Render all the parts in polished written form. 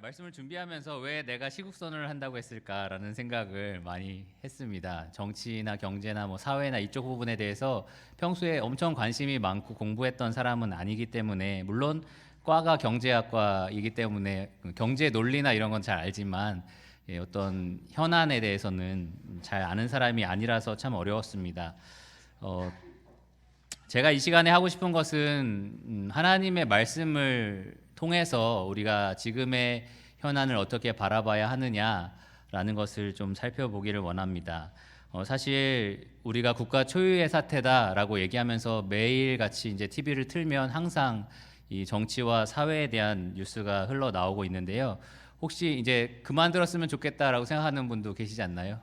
말씀을 준비하면서 왜 내가 시국선언을 한다고 했을까라는 생각을 많이 했습니다. 정치나 경제나 뭐 사회나 이쪽 부분에 대해서 평소에 엄청 관심이 많고 공부했던 사람은 아니기 때문에, 물론 과가 경제학과이기 때문에 경제 논리나 이런 건 잘 알지만 어떤 현안에 대해서는 잘 아는 사람이 아니라서 참 어려웠습니다. 어, 제가 이 시간에 하고 싶은 것은 하나님의 말씀을 통해서 우리가 지금의 현안을 어떻게 바라봐야 하느냐라는 것을 좀 살펴보기를 원합니다. 사실 우리가 국가 초유의 사태다라고 얘기하면서 매일 같이 이제 TV를 틀면 항상 이 정치와 사회에 대한 뉴스가 흘러나오고 있는데요. 혹시 이제 그만 들었으면 좋겠다라고 생각하는 분도 계시지 않나요?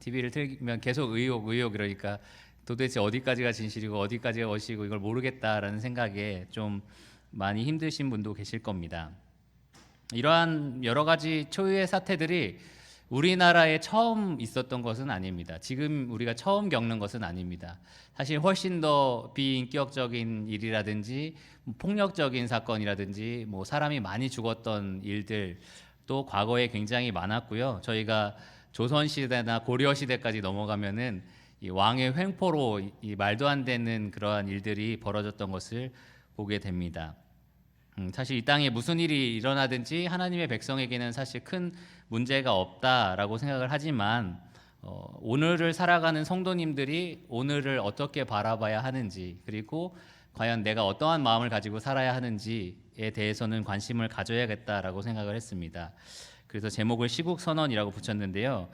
TV를 틀면 계속 의혹 그러니까 도대체 어디까지가 진실이고 어디까지가 거짓이고 이걸 모르겠다라는 생각에 좀 많이 힘드신 분도 계실 겁니다. 이러한 여러 가지 초유의 사태들이 우리나라에 처음 있었던 것은 아닙니다. 지금 우리가 처음 겪는 것은 아닙니다. 사실 훨씬 더 비인격적인 일이라든지 폭력적인 사건이라든지 뭐 사람이 많이 죽었던 일들도 과거에 굉장히 많았고요. 저희가 조선시대나 고려시대까지 넘어가면은 이 왕의 횡포로 이 말도 안 되는 그러한 일들이 벌어졌던 것을 보게 됩니다. 사실 이 땅에 무슨 일이 일어나든지 하나님의 백성에게는 사실 큰 문제가 없다라고 생각을 하지만 오늘을 살아가는 성도님들이 오늘을 어떻게 바라봐야 하는지, 그리고 과연 내가 어떠한 마음을 가지고 살아야 하는지에 대해서는 관심을 가져야겠다라고 생각을 했습니다. 그래서 제목을 시국선언이라고 붙였는데요.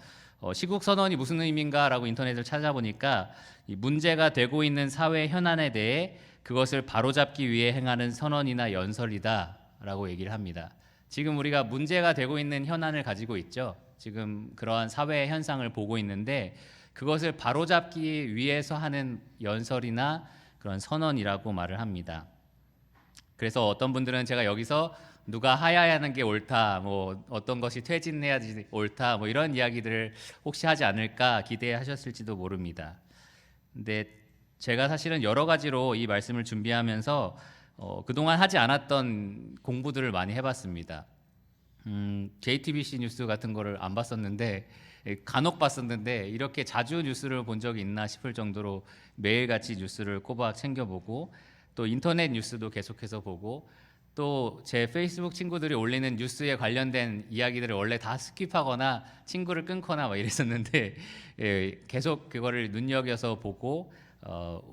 시국선언이 무슨 의미인가라고 인터넷을 찾아보니까 이 문제가 되고 있는 사회 현안에 대해 그것을 바로잡기 위해 행하는 선언이나 연설이다라고 얘기를 합니다. 지금 우리가 문제가 되고 있는 현안을 가지고 있죠. 지금 그러한 사회 현상을 보고 있는데 그것을 바로잡기 위해서 하는 연설이나 그런 선언이라고 말을 합니다. 그래서 어떤 분들은 제가 여기서 누가 하야하는 게 옳다, 뭐 어떤 것이 퇴진해야지 옳다, 뭐 이런 이야기들을 혹시 하지 않을까 기대하셨을지도 모릅니다. 근데 제가 사실은 여러 가지로 이 말씀을 준비하면서 그동안 하지 않았던 공부들을 많이 해봤습니다. JTBC 뉴스 같은 거를 안 봤었는데 간혹 봤었는데 이렇게 자주 뉴스를 본 적이 있나 싶을 정도로 매일같이 뉴스를 꼬박 챙겨보고, 또 인터넷 뉴스도 계속해서 보고, 또 제 페이스북 친구들이 올리는 뉴스에 관련된 이야기들을 원래 다 스킵하거나 친구를 끊거나 막 이랬었는데 계속 그거를 눈여겨서 보고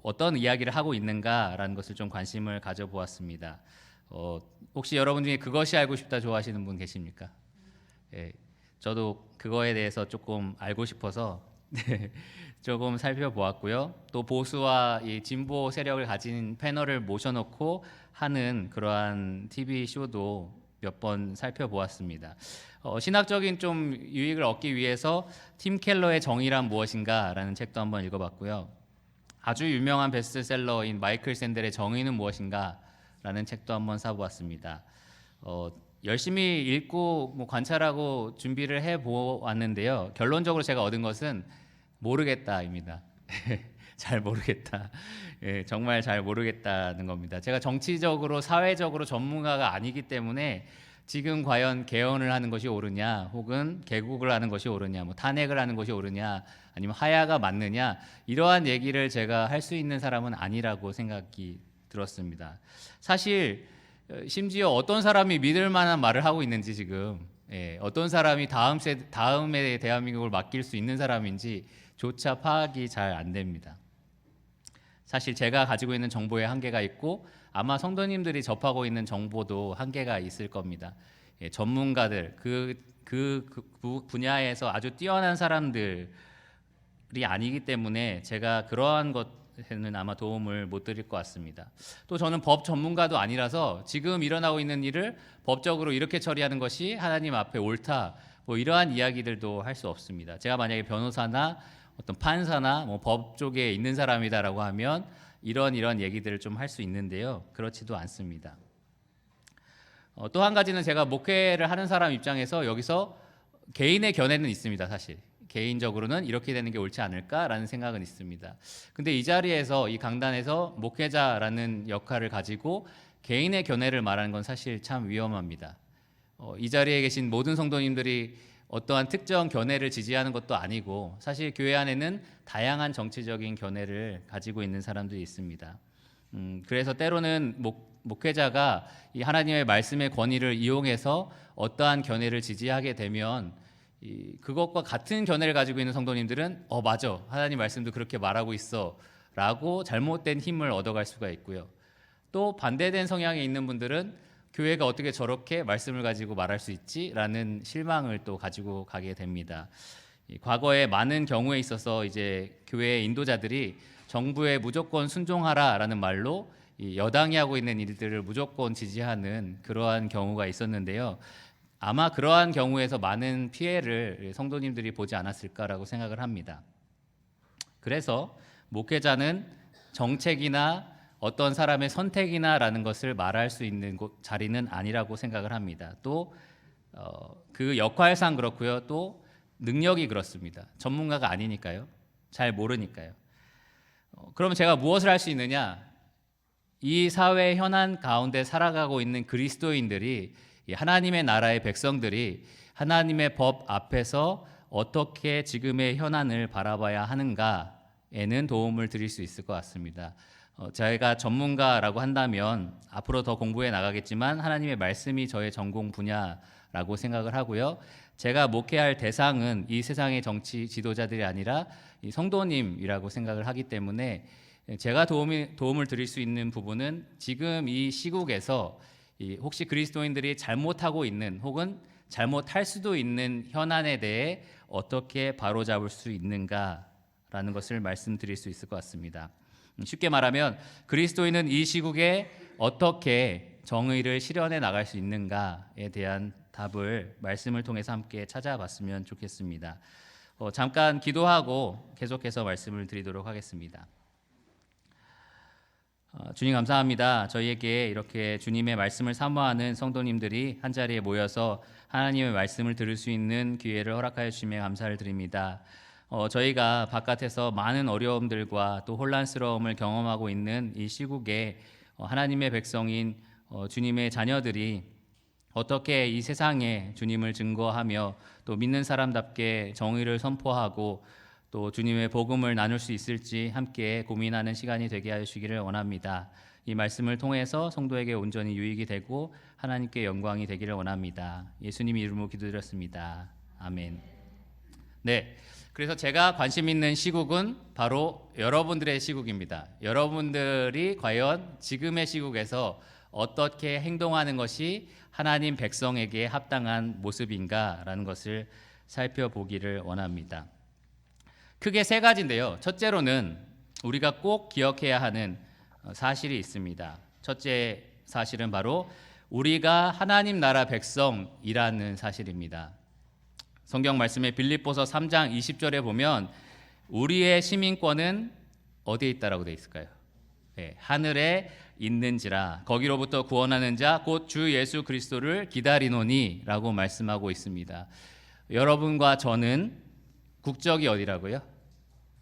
어떤 이야기를 하고 있는가라는 것을 좀 관심을 가져보았습니다. 혹시 여러분 중에 그것이 알고 싶다 좋아하시는 분 계십니까? 예, 저도 그거에 대해서 조금 알고 싶어서 네, 조금 살펴보았고요. 또 보수와 이 진보 세력을 가진 패널을 모셔놓고 하는 그러한 TV 쇼도 몇 번 살펴보았습니다. 신학적인 좀 유익을 얻기 위해서 팀 켈러의 정의란 무엇인가라는 책도 한번 읽어봤고요. 아주 유명한 베스트셀러인 마이클 샌델의 정의는 무엇인가라는 책도 한번 사보았습니다. 열심히 읽고 뭐 관찰하고 준비를 해보았는데요. 결론적으로 제가 얻은 것은 모르겠다입니다. 잘 모르겠다. 예, 정말 잘 모르겠다는 겁니다. 제가 정치적으로 사회적으로 전문가가 아니기 때문에 지금 과연 개헌을 하는 것이 옳으냐, 혹은 개국을 하는 것이 옳으냐, 뭐 탄핵을 하는 것이 옳으냐, 아니면 하야가 맞느냐, 이러한 얘기를 제가 할 수 있는 사람은 아니라고 생각이 들었습니다. 사실 심지어 어떤 사람이 믿을 만한 말을 하고 있는지 지금 어떤 사람이 다음에 대한민국을 맡길 수 있는 사람인지 조차 파악이 잘 안 됩니다. 사실 제가 가지고 있는 정보에 한계가 있고 아마 성도님들이 접하고 있는 정보도 한계가 있을 겁니다. 전문가들, 그 분야에서 아주 뛰어난 사람들이 아니기 때문에 제가 그러한 것에는 아마 도움을 못 드릴 것 같습니다. 또 저는 법 전문가도 아니라서 지금 일어나고 있는 일을 법적으로 이렇게 처리하는 것이 하나님 앞에 옳다, 뭐 이러한 이야기들도 할 수 없습니다. 제가 만약에 변호사나 어떤 판사나 뭐 법 쪽에 있는 사람이다라고 하면 이런 얘기들을 좀 할 수 있는데요. 그렇지도 않습니다. 또 한 가지는 제가 목회를 하는 사람 입장에서 여기서 개인의 견해는 있습니다. 사실 개인적으로는 이렇게 되는 게 옳지 않을까라는 생각은 있습니다. 근데 이 자리에서, 이 강단에서 목회자라는 역할을 가지고 개인의 견해를 말하는 건 사실 참 위험합니다. 이 자리에 계신 모든 성도님들이 어떠한 특정 견해를 지지하는 것도 아니고 사실 교회 안에는 다양한 정치적인 견해를 가지고 있는 사람들이 있습니다. 그래서 때로는 목회자가 이 하나님의 말씀의 권위를 이용해서 어떠한 견해를 지지하게 되면 그것과 같은 견해를 가지고 있는 성도님들은 맞아, 하나님 말씀도 그렇게 말하고 있어 라고 잘못된 힘을 얻어갈 수가 있고요. 또 반대된 성향에 있는 분들은 교회가 어떻게 저렇게 말씀을 가지고 말할 수 있지? 라는 실망을 또 가지고 가게 됩니다. 과거에 많은 경우에 있어서 이제 교회의 인도자들이 정부에 무조건 순종하라라는 말로 여당이 하고 있는 일들을 무조건 지지하는 그러한 경우가 있었는데요. 아마 그러한 경우에서 많은 피해를 성도님들이 보지 않았을까라고 생각을 합니다. 그래서 목회자는 정책이나 어떤 사람의 선택이나라는 것을 말할 수 있는 자리는 아니라고 생각을 합니다. 또 그 역할상 그렇고요. 또 능력이 그렇습니다. 전문가가 아니니까요. 잘 모르니까요. 그럼 제가 무엇을 할 수 있느냐? 이 사회 현안 가운데 살아가고 있는 그리스도인들이, 하나님의 나라의 백성들이 하나님의 법 앞에서 어떻게 지금의 현안을 바라봐야 하는가에는 도움을 드릴 수 있을 것 같습니다. 제가 전문가라고 한다면 앞으로 더 공부해 나가겠지만 하나님의 말씀이 저의 전공 분야라고 생각을 하고요. 제가 목회할 대상은 이 세상의 정치 지도자들이 아니라 이 성도님이라고 생각을 하기 때문에 제가 도움을 드릴 수 있는 부분은 지금 이 시국에서 혹시 그리스도인들이 잘못하고 있는 혹은 잘못할 수도 있는 현안에 대해 어떻게 바로잡을 수 있는가라는 것을 말씀드릴 수 있을 것 같습니다. 쉽게 말하면 그리스도인은 이 시국에 어떻게 정의를 실현해 나갈 수 있는가에 대한 답을 말씀을 통해서 함께 찾아봤으면 좋겠습니다. 잠깐 기도하고 계속해서 말씀을 드리도록 하겠습니다. 주님 감사합니다. 저희에게 이렇게 주님의 말씀을 사모하는 성도님들이 한자리에 모여서 하나님의 말씀을 들을 수 있는 기회를 허락하여 주심에 감사를 드립니다. 저희가 바깥에서 많은 어려움들과 또 혼란스러움을 경험하고 있는 이 시국에 하나님의 백성인 주님의 자녀들이 어떻게 이 세상에 주님을 증거하며 또 믿는 사람답게 정의를 선포하고 또 주님의 복음을 나눌 수 있을지 함께 고민하는 시간이 되게 하시기를 원합니다. 이 말씀을 통해서 성도에게 온전히 유익이 되고 하나님께 영광이 되기를 원합니다. 예수님 이름으로 기도드렸습니다. 아멘. 네, 그래서 제가 관심 있는 시국은 바로 여러분들의 시국입니다. 여러분들이 과연 지금의 시국에서 어떻게 행동하는 것이 하나님 백성에게 합당한 모습인가라는 것을 살펴보기를 원합니다. 크게 세 가지인데요. 첫째로는 우리가 꼭 기억해야 하는 사실이 있습니다. 첫째 사실은 바로 우리가 하나님 나라 백성이라는 사실입니다. 성경 말씀에 빌립보서 3장 20절에 보면 우리의 시민권은 어디에 있다라고 되어 있을까요? 네, 하늘에 있는지라 거기로부터 구원하는 자 곧 주 예수 그리스도를 기다리노니 라고 말씀하고 있습니다. 여러분과 저는 국적이 어디라고요?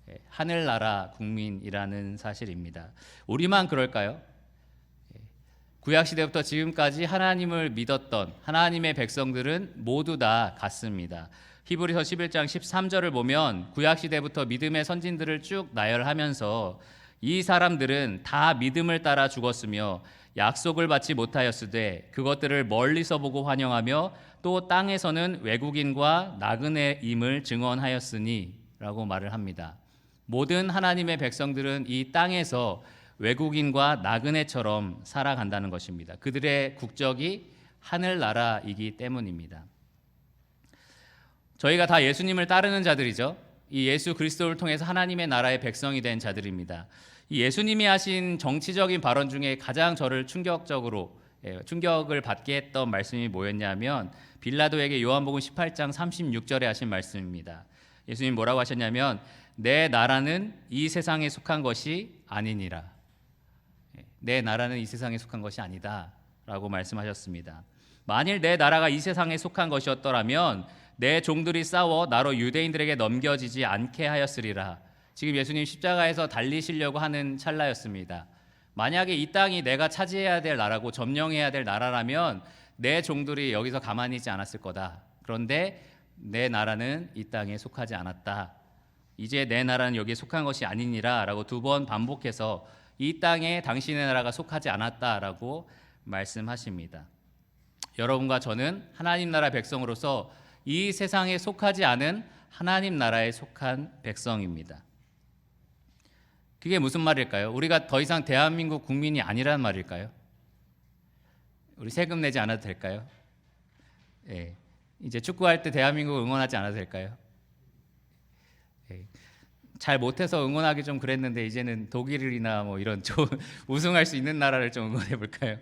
네, 하늘나라 국민이라는 사실입니다. 우리만 그럴까요? 구약시대부터 지금까지 하나님을 믿었던 하나님의 백성들은 모두 다 같습니다. 히브리서 11장 13절을 보면 구약시대부터 믿음의 선진들을 쭉 나열하면서 이 사람들은 다 믿음을 따라 죽었으며 약속을 받지 못하였으되 그것들을 멀리서 보고 환영하며 또 땅에서는 외국인과 나그네임을 증언하였으니 라고 말을 합니다. 모든 하나님의 백성들은 이 땅에서 외국인과 나그네처럼 살아간다는 것입니다. 그들의 국적이 하늘나라이기 때문입니다. 저희가 다 예수님을 따르는 자들이죠. 이 예수 그리스도를 통해서 하나님의 나라의 백성이 된 자들입니다. 이 예수님이 하신 정치적인 발언 중에 가장 저를 충격을 받게 했던 말씀이 뭐였냐면 빌라도에게 요한복음 18장 36절에 하신 말씀입니다. 예수님 뭐라고 하셨냐면 내 나라는 이 세상에 속한 것이 아니니라. 내 나라는 이 세상에 속한 것이 아니다 라고 말씀하셨습니다. 만일 내 나라가 이 세상에 속한 것이었더라면 내 종들이 싸워 나로 유대인들에게 넘겨지지 않게 하였으리라. 지금 예수님 십자가에서 달리시려고 하는 찰나였습니다. 만약에 이 땅이 내가 차지해야 될 나라고 점령해야 될 나라라면 내 종들이 여기서 가만히 있지 않았을 거다. 그런데 내 나라는 이 땅에 속하지 않았다. 이제 내 나라는 여기에 속한 것이 아니니라 라고 2번 반복해서 이 땅에 당신의 나라가 속하지 않았다라고 말씀하십니다. 여러분과 저는 하나님 나라 백성으로서 이 세상에 속하지 않은 하나님 나라에 속한 백성입니다. 그게 무슨 말일까요? 우리가 더 이상 대한민국 국민이 아니라는 말일까요? 우리 세금 내지 않아도 될까요? 예. 이제 축구할 때 대한민국 응원하지 않아도 될까요? 예. 잘 못해서 응원하기 좀 그랬는데 이제는 독일이나 뭐 이런 좀 우승할 수 있는 나라를 좀 응원해 볼까요?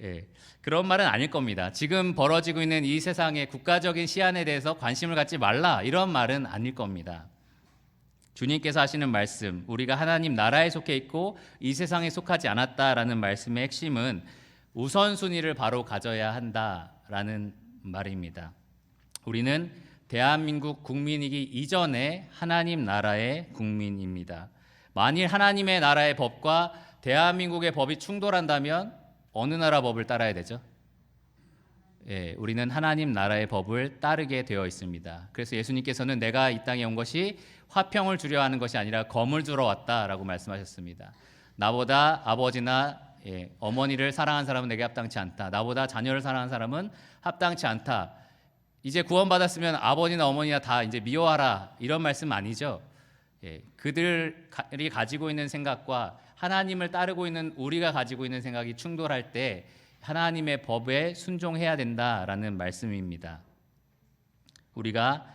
예. 그런 말은 아닐 겁니다. 지금 벌어지고 있는 이 세상의 국가적인 시안에 대해서 관심을 갖지 말라 이런 말은 아닐 겁니다. 주님께서 하시는 말씀, 우리가 하나님 나라에 속해 있고 이 세상에 속하지 않았다라는 말씀의 핵심은 우선순위를 바로 가져야 한다라는 말입니다. 우리는 대한민국 국민이기 이전에 하나님 나라의 국민입니다. 만일 하나님의 나라의 법과 대한민국의 법이 충돌한다면 어느 나라 법을 따라야 되죠? 예, 우리는 하나님 나라의 법을 따르게 되어 있습니다. 그래서 예수님께서는 내가 이 땅에 온 것이 화평을 주려 하는 것이 아니라 검을 주러 왔다라고 말씀하셨습니다. 나보다 아버지나 어머니를 사랑하는 사람은 내게 합당치 않다. 나보다 자녀를 사랑하는 사람은 합당치 않다. 이제 구원받았으면 아버지나 어머니나 다 이제 미워하라 이런 말씀 아니죠. 그들이 가지고 있는 생각과 하나님을 따르고 있는 우리가 가지고 있는 생각이 충돌할 때 하나님의 법에 순종해야 된다라는 말씀입니다. 우리가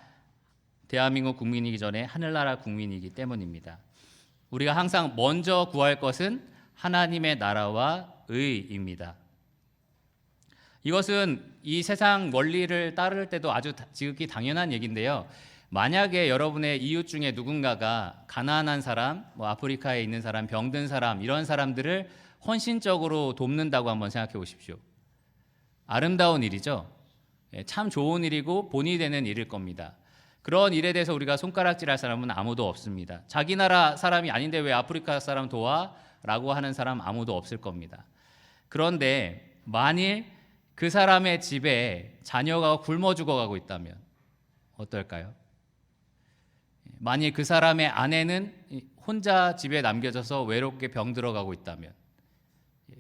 대한민국 국민이기 전에 하늘나라 국민이기 때문입니다. 우리가 항상 먼저 구할 것은 하나님의 나라와 의입니다. 이것은 이 세상 원리를 따를 때도 아주 지극히 당연한 얘기인데요. 만약에 여러분의 이웃 중에 누군가가 가난한 사람, 뭐 아프리카에 있는 사람, 병든 사람 이런 사람들을 헌신적으로 돕는다고 한번 생각해 보십시오. 아름다운 일이죠. 참 좋은 일이고 본이 되는 일일 겁니다. 그런 일에 대해서 우리가 손가락질할 사람은 아무도 없습니다. 자기 나라 사람이 아닌데 왜 아프리카 사람 도와? 라고 하는 사람 아무도 없을 겁니다. 그런데 만일 그 사람의 집에 자녀가 굶어 죽어가고 있다면 어떨까요? 만일 그 사람의 아내는 혼자 집에 남겨져서 외롭게 병들어가고 있다면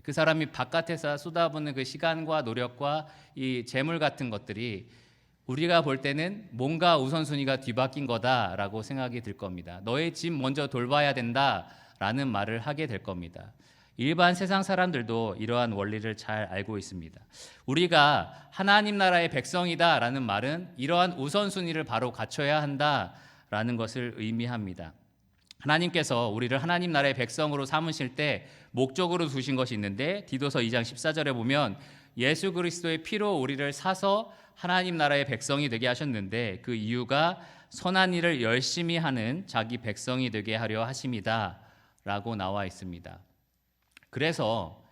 그 사람이 바깥에서 쏟아붓는 그 시간과 노력과 이 재물 같은 것들이 우리가 볼 때는 뭔가 우선순위가 뒤바뀐 거다라고 생각이 들 겁니다. 너의 집 먼저 돌봐야 된다라는 말을 하게 될 겁니다. 일반 세상 사람들도 이러한 원리를 잘 알고 있습니다. 우리가 하나님 나라의 백성이다라는 말은 이러한 우선순위를 바로 갖춰야 한다라는 것을 의미합니다. 하나님께서 우리를 하나님 나라의 백성으로 삼으실 때 목적으로 두신 것이 있는데 디도서 2장 14절에 보면 예수 그리스도의 피로 우리를 사서 하나님 나라의 백성이 되게 하셨는데 그 이유가 선한 일을 열심히 하는 자기 백성이 되게 하려 하심이다 라고 나와 있습니다. 그래서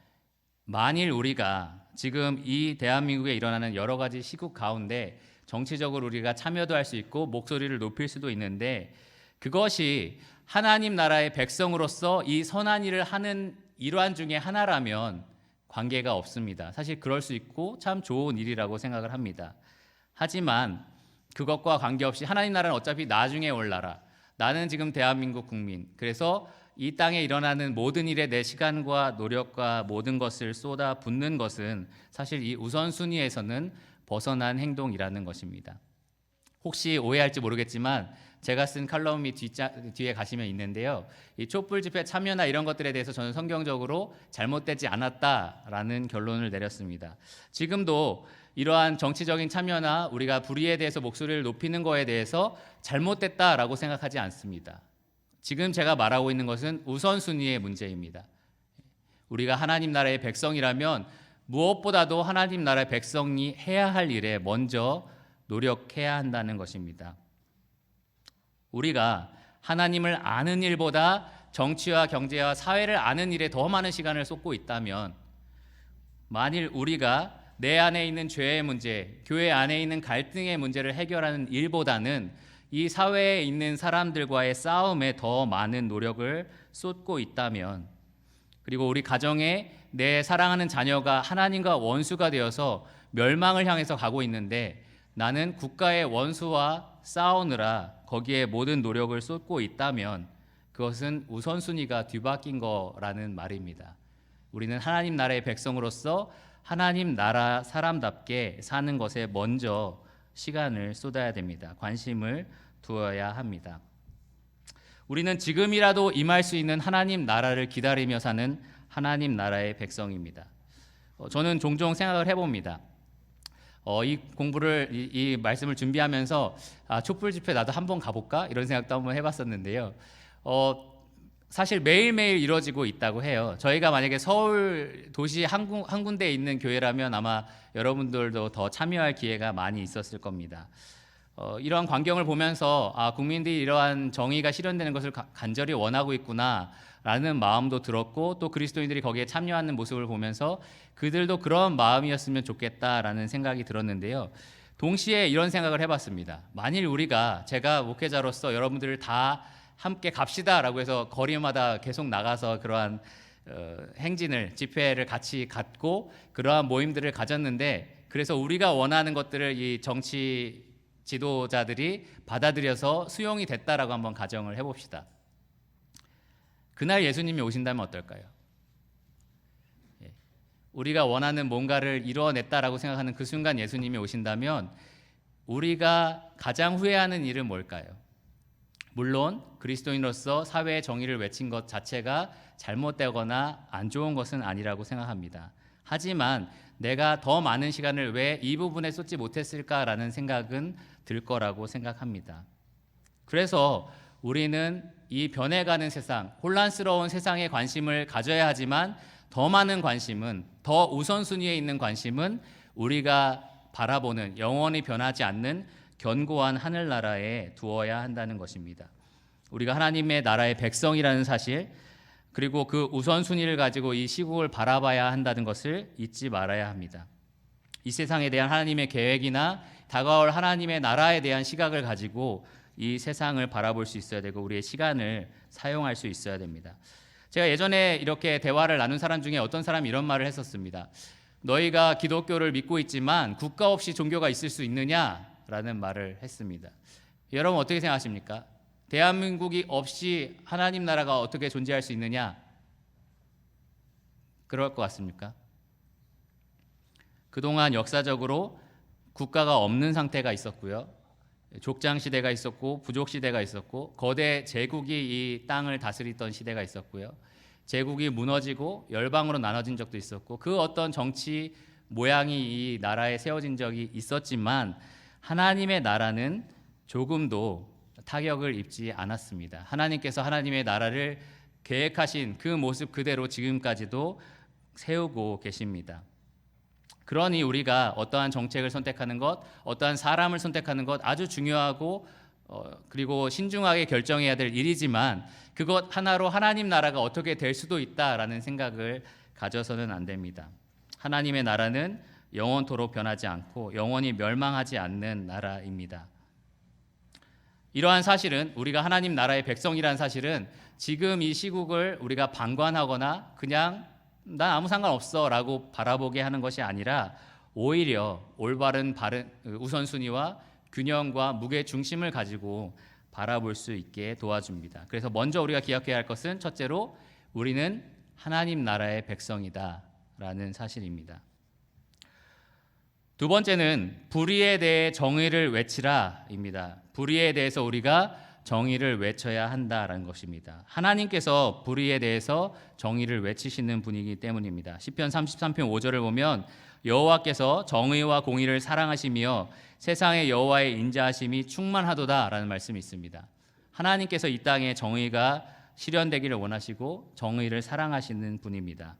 만일 우리가 지금 이 대한민국에 일어나는 여러 가지 시국 가운데 정치적으로 우리가 참여도 할 수 있고 목소리를 높일 수도 있는데 그것이 하나님 나라의 백성으로서 이 선한 일을 하는 일환 중에 하나라면 관계가 없습니다. 사실 그럴 수 있고 참 좋은 일이라고 생각을 합니다. 하지만 그것과 관계없이 하나님 나라는 어차피 나중에 올 나라. 나는 지금 대한민국 국민. 그래서 이 땅에 일어나는 모든 일에 내 시간과 노력과 모든 것을 쏟아 붓는 것은 사실 이 우선순위에서는 벗어난 행동이라는 것입니다. 혹시 오해할지 모르겠지만 제가 쓴 칼럼이 뒤에 가시면 있는데요. 이 촛불 집회 참여나 이런 것들에 대해서 저는 성경적으로 잘못되지 않았다라는 결론을 내렸습니다. 지금도 이러한 정치적인 참여나 우리가 불의에 대해서 목소리를 높이는 거에 대해서 잘못됐다라고 생각하지 않습니다. 지금 제가 말하고 있는 것은 우선순위의 문제입니다. 우리가 하나님 나라의 백성이라면 무엇보다도 하나님 나라의 백성이 해야 할 일에 먼저 노력해야 한다는 것입니다. 우리가 하나님을 아는 일보다 정치와 경제와 사회를 아는 일에 더 많은 시간을 쏟고 있다면 만일 우리가 내 안에 있는 죄의 문제, 교회 안에 있는 갈등의 문제를 해결하는 일보다는 이 사회에 있는 사람들과의 싸움에 더 많은 노력을 쏟고 있다면 그리고 우리 가정에 내 사랑하는 자녀가 하나님과 원수가 되어서 멸망을 향해서 가고 있는데 나는 국가의 원수와 싸우느라 거기에 모든 노력을 쏟고 있다면 그것은 우선순위가 뒤바뀐 거라는 말입니다. 우리는 하나님 나라의 백성으로서 하나님 나라 사람답게 사는 것에 먼저 시간을 쏟아야 됩니다. 관심을 두어야 합니다. 우리는 지금이라도 임할 수 있는 하나님 나라를 기다리며 사는 하나님 나라의 백성입니다. 저는 종종 생각을 해봅니다. 이 공부를 이 말씀을 준비하면서 촛불 집회 나도 한번 가볼까 이런 생각도 한번 해봤었는데요. 사실 매일매일 이루어지고 있다고 해요. 저희가 만약에 서울 도시 한 군데에 있는 교회라면 아마 여러분들도 더 참여할 기회가 많이 있었을 겁니다. 이러한 광경을 보면서 국민들이 이러한 정의가 실현되는 것을 간절히 원하고 있구나라는 마음도 들었고, 또 그리스도인들이 거기에 참여하는 모습을 보면서 그들도 그런 마음이었으면 좋겠다라는 생각이 들었는데요. 동시에 이런 생각을 해봤습니다. 만일 제가 목회자로서 여러분들을 다 함께 갑시다라고 해서 거리마다 계속 나가서 그러한 행진을, 집회를 같이 갖고 그러한 모임들을 가졌는데, 그래서 우리가 원하는 것들을 이 정치 지도자들이 받아들여서 수용이 됐다라고 한번 가정을 해봅시다. 그날 예수님이 오신다면 어떨까요? 우리가 원하는 뭔가를 이루어냈다라고 생각하는 그 순간 예수님이 오신다면 우리가 가장 후회하는 일은 뭘까요? 물론 그리스도인으로서 사회의 정의를 외친 것 자체가 잘못되거나 안 좋은 것은 아니라고 생각합니다. 하지만 내가 더 많은 시간을 왜 이 부분에 쏟지 못했을까라는 생각은 들 거라고 생각합니다. 그래서 우리는 이 변해가는 세상, 혼란스러운 세상에 관심을 가져야 하지만 더 많은 관심은, 더 우선순위에 있는 관심은 우리가 바라보는 영원히 변하지 않는 견고한 하늘나라에 두어야 한다는 것입니다. 우리가 하나님의 나라의 백성이라는 사실, 그리고 그 우선순위를 가지고 이 시국을 바라봐야 한다는 것을 잊지 말아야 합니다. 이 세상에 대한 하나님의 계획이나 다가올 하나님의 나라에 대한 시각을 가지고 이 세상을 바라볼 수 있어야 되고 우리의 시간을 사용할 수 있어야 됩니다. 제가 예전에 이렇게 대화를 나눈 사람 중에 어떤 사람이 이런 말을 했었습니다. 너희가 기독교를 믿고 있지만 국가 없이 종교가 있을 수 있느냐라는 말을 했습니다. 여러분 어떻게 생각하십니까? 대한민국이 없이 하나님 나라가 어떻게 존재할 수 있느냐? 그럴 것 같습니까? 그동안 역사적으로 국가가 없는 상태가 있었고요. 족장 시대가 있었고 부족 시대가 있었고 거대 제국이 이 땅을 다스리던 시대가 있었고요. 제국이 무너지고 열방으로 나눠진 적도 있었고 그 어떤 정치 모양이 이 나라에 세워진 적이 있었지만 하나님의 나라는 조금도 타격을 입지 않았습니다. 하나님께서 하나님의 나라를 계획하신 그 모습 그대로 지금까지도 세우고 계십니다. 그러니 우리가 어떠한 정책을 선택하는 것, 어떠한 사람을 선택하는 것 아주 중요하고 그리고 신중하게 결정해야 될 일이지만 그것 하나로 하나님 나라가 어떻게 될 수도 있다라는 생각을 가져서는 안 됩니다. 하나님의 나라는 영원토록 변하지 않고 영원히 멸망하지 않는 나라입니다. 이러한 사실은, 우리가 하나님 나라의 백성이라는 사실은 지금 이 시국을 우리가 방관하거나 그냥 난 아무 상관없어 라고 바라보게 하는 것이 아니라 오히려 올바른 우선순위와 균형과 무게 중심을 가지고 바라볼 수 있게 도와줍니다. 그래서 먼저 우리가 기억해야 할 것은 첫째로 우리는 하나님 나라의 백성이다 라는 사실입니다. 두 번째는 불의에 대해 정의를 외치라입니다. 불의에 대해서 우리가 정의를 외쳐야 한다라는 것입니다. 하나님께서 불의에 대해서 정의를 외치시는 분이기 때문입니다. 시편 33편 5절을 보면 여호와께서 정의와 공의를 사랑하시며 세상의 여호와의 인자하심이 충만하도다라는 말씀이 있습니다. 하나님께서 이 땅에 정의가 실현되기를 원하시고 정의를 사랑하시는 분입니다.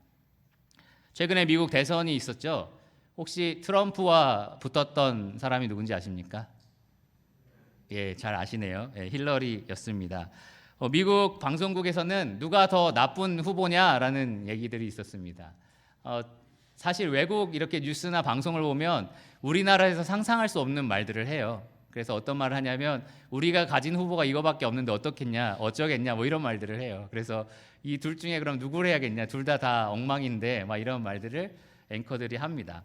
최근에 미국 대선이 있었죠. 혹시 트럼프와 붙었던 사람이 누군지 아십니까? 예, 잘 아시네요. 예, 힐러리였습니다. 미국 방송국에서는 누가 더 나쁜 후보냐라는 얘기들이 있었습니다. 사실 외국 이렇게 뉴스나 방송을 보면 우리나라에서 상상할 수 없는 말들을 해요. 그래서 어떤 말을 하냐면 우리가 가진 후보가 이거밖에 없는데 어떻겠냐, 어쩌겠냐, 뭐 이런 말들을 해요. 그래서 이 둘 중에 그럼 누구를 해야겠냐, 둘 다 엉망인데 막 이런 말들을 앵커들이 합니다.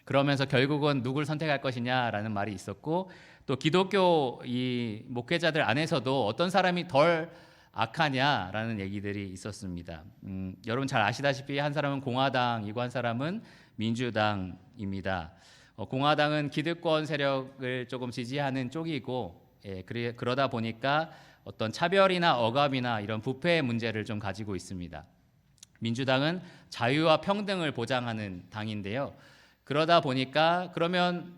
그러면서 결국은 누굴 선택할 것이냐라는 말이 있었고, 또 기독교 이 목회자들 안에서도 어떤 사람이 덜 악하냐라는 얘기들이 있었습니다. 여러분 잘 아시다시피 한 사람은 공화당이고 한 사람은 민주당입니다. 공화당은 기득권 세력을 조금 지지하는 쪽이고, 그러다 보니까 어떤 차별이나 억압이나 이런 부패 문제를 좀 가지고 있습니다. 민주당은 자유와 평등을 보장하는 당인데요. 그러다 보니까 그러면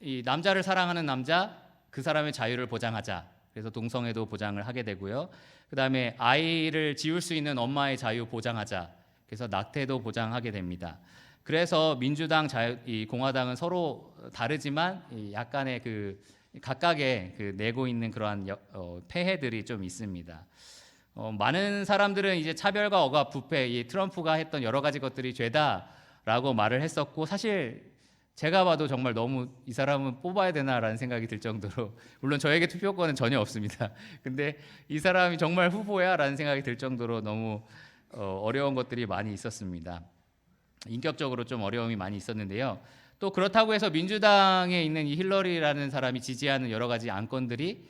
이 남자를 사랑하는 남자, 그 사람의 자유를 보장하자. 그래서 동성애도 보장을 하게 되고요. 그다음에 아이를 지울 수 있는 엄마의 자유 보장하자. 그래서 낙태도 보장하게 됩니다. 그래서 민주당, 이 공화당은 서로 다르지만 약간의 그 각각의 그 내고 있는 그러한 폐해들이 좀 있습니다. 많은 사람들은 이제 차별과 억압, 부패, 이 트럼프가 했던 여러 가지 것들이 죄다라고 말을 했었고, 사실 제가 봐도 정말 너무 이 사람은 뽑아야 되나라는 생각이 들 정도로, 물론 저에게 투표권은 전혀 없습니다. 근데 이 사람이 정말 후보야라는 생각이 들 정도로 너무 어려운 것들이 많이 있었습니다. 인격적으로 좀 어려움이 많이 있었는데요. 또 그렇다고 해서 민주당에 있는 이 힐러리라는 사람이 지지하는 여러 가지 안건들이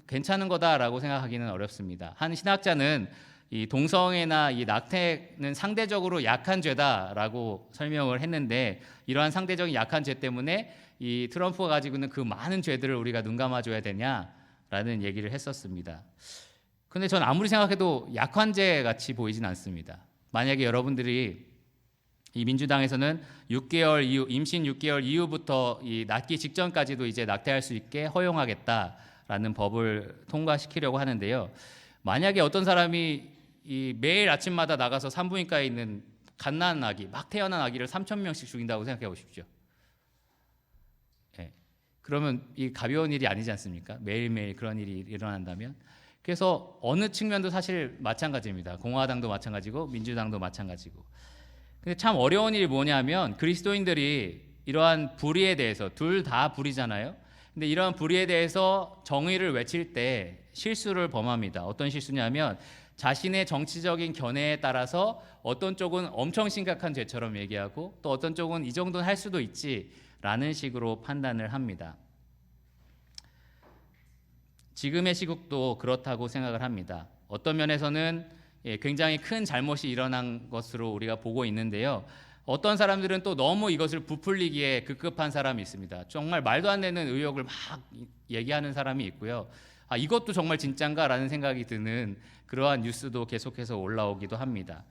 괜찮은 거다라고 생각하기는 어렵습니다. 한 신학자는 이 동성애나 이 낙태는 상대적으로 약한 죄다라고 설명을 했는데, 이러한 상대적인 약한 죄 때문에 이 트럼프가 가지고 있는 그 많은 죄들을 우리가 눈감아줘야 되냐라는 얘기를 했었습니다. 근데 전 아무리 생각해도 약한 죄 같이 보이진 않습니다. 만약에 여러분들이 이 민주당에서는 6개월 이후, 임신 6개월 이후부터 이 낳기 직전까지도 이제 낙태할 수 있게 허용하겠다라는 법을 통과시키려고 하는데요. 만약에 어떤 사람이 이 매일 아침마다 나가서 산부인과에 있는 갓난 아기, 막 태어난 아기를 3,000명씩 죽인다고 생각해 보십시오. 네. 그러면 이 가벼운 일이 아니지 않습니까? 매일매일 그런 일이 일어난다면. 그래서 어느 측면도 사실 마찬가지입니다. 공화당도 마찬가지고 민주당도 마찬가지고. 근데 참 어려운 일이 뭐냐면, 그리스도인들이 이러한 불의에 대해서, 둘 다 불의잖아요. 근데 이러한 불의에 대해서 정의를 외칠 때 실수를 범합니다. 어떤 실수냐면, 자신의 정치적인 견해에 따라서 어떤 쪽은 엄청 심각한 죄처럼 얘기하고, 또 어떤 쪽은 이 정도는 할 수도 있지라는 식으로 판단을 합니다. 지금의 시국도 그렇다고 생각을 합니다. 어떤 면에서는 굉장히 큰 잘못이 일어난 것으로 우리가 보고 있는데요. 어떤 사람들은 또 너무 이것을 부풀리기에 급급한 사람이 있습니다. 정말 말도 안 되는 의혹을 막 얘기하는 사람이 있고요. 이것도 정말 진짠가라는 생각이 드는 그러한 뉴스도 계속해서 올라오기도 합니다.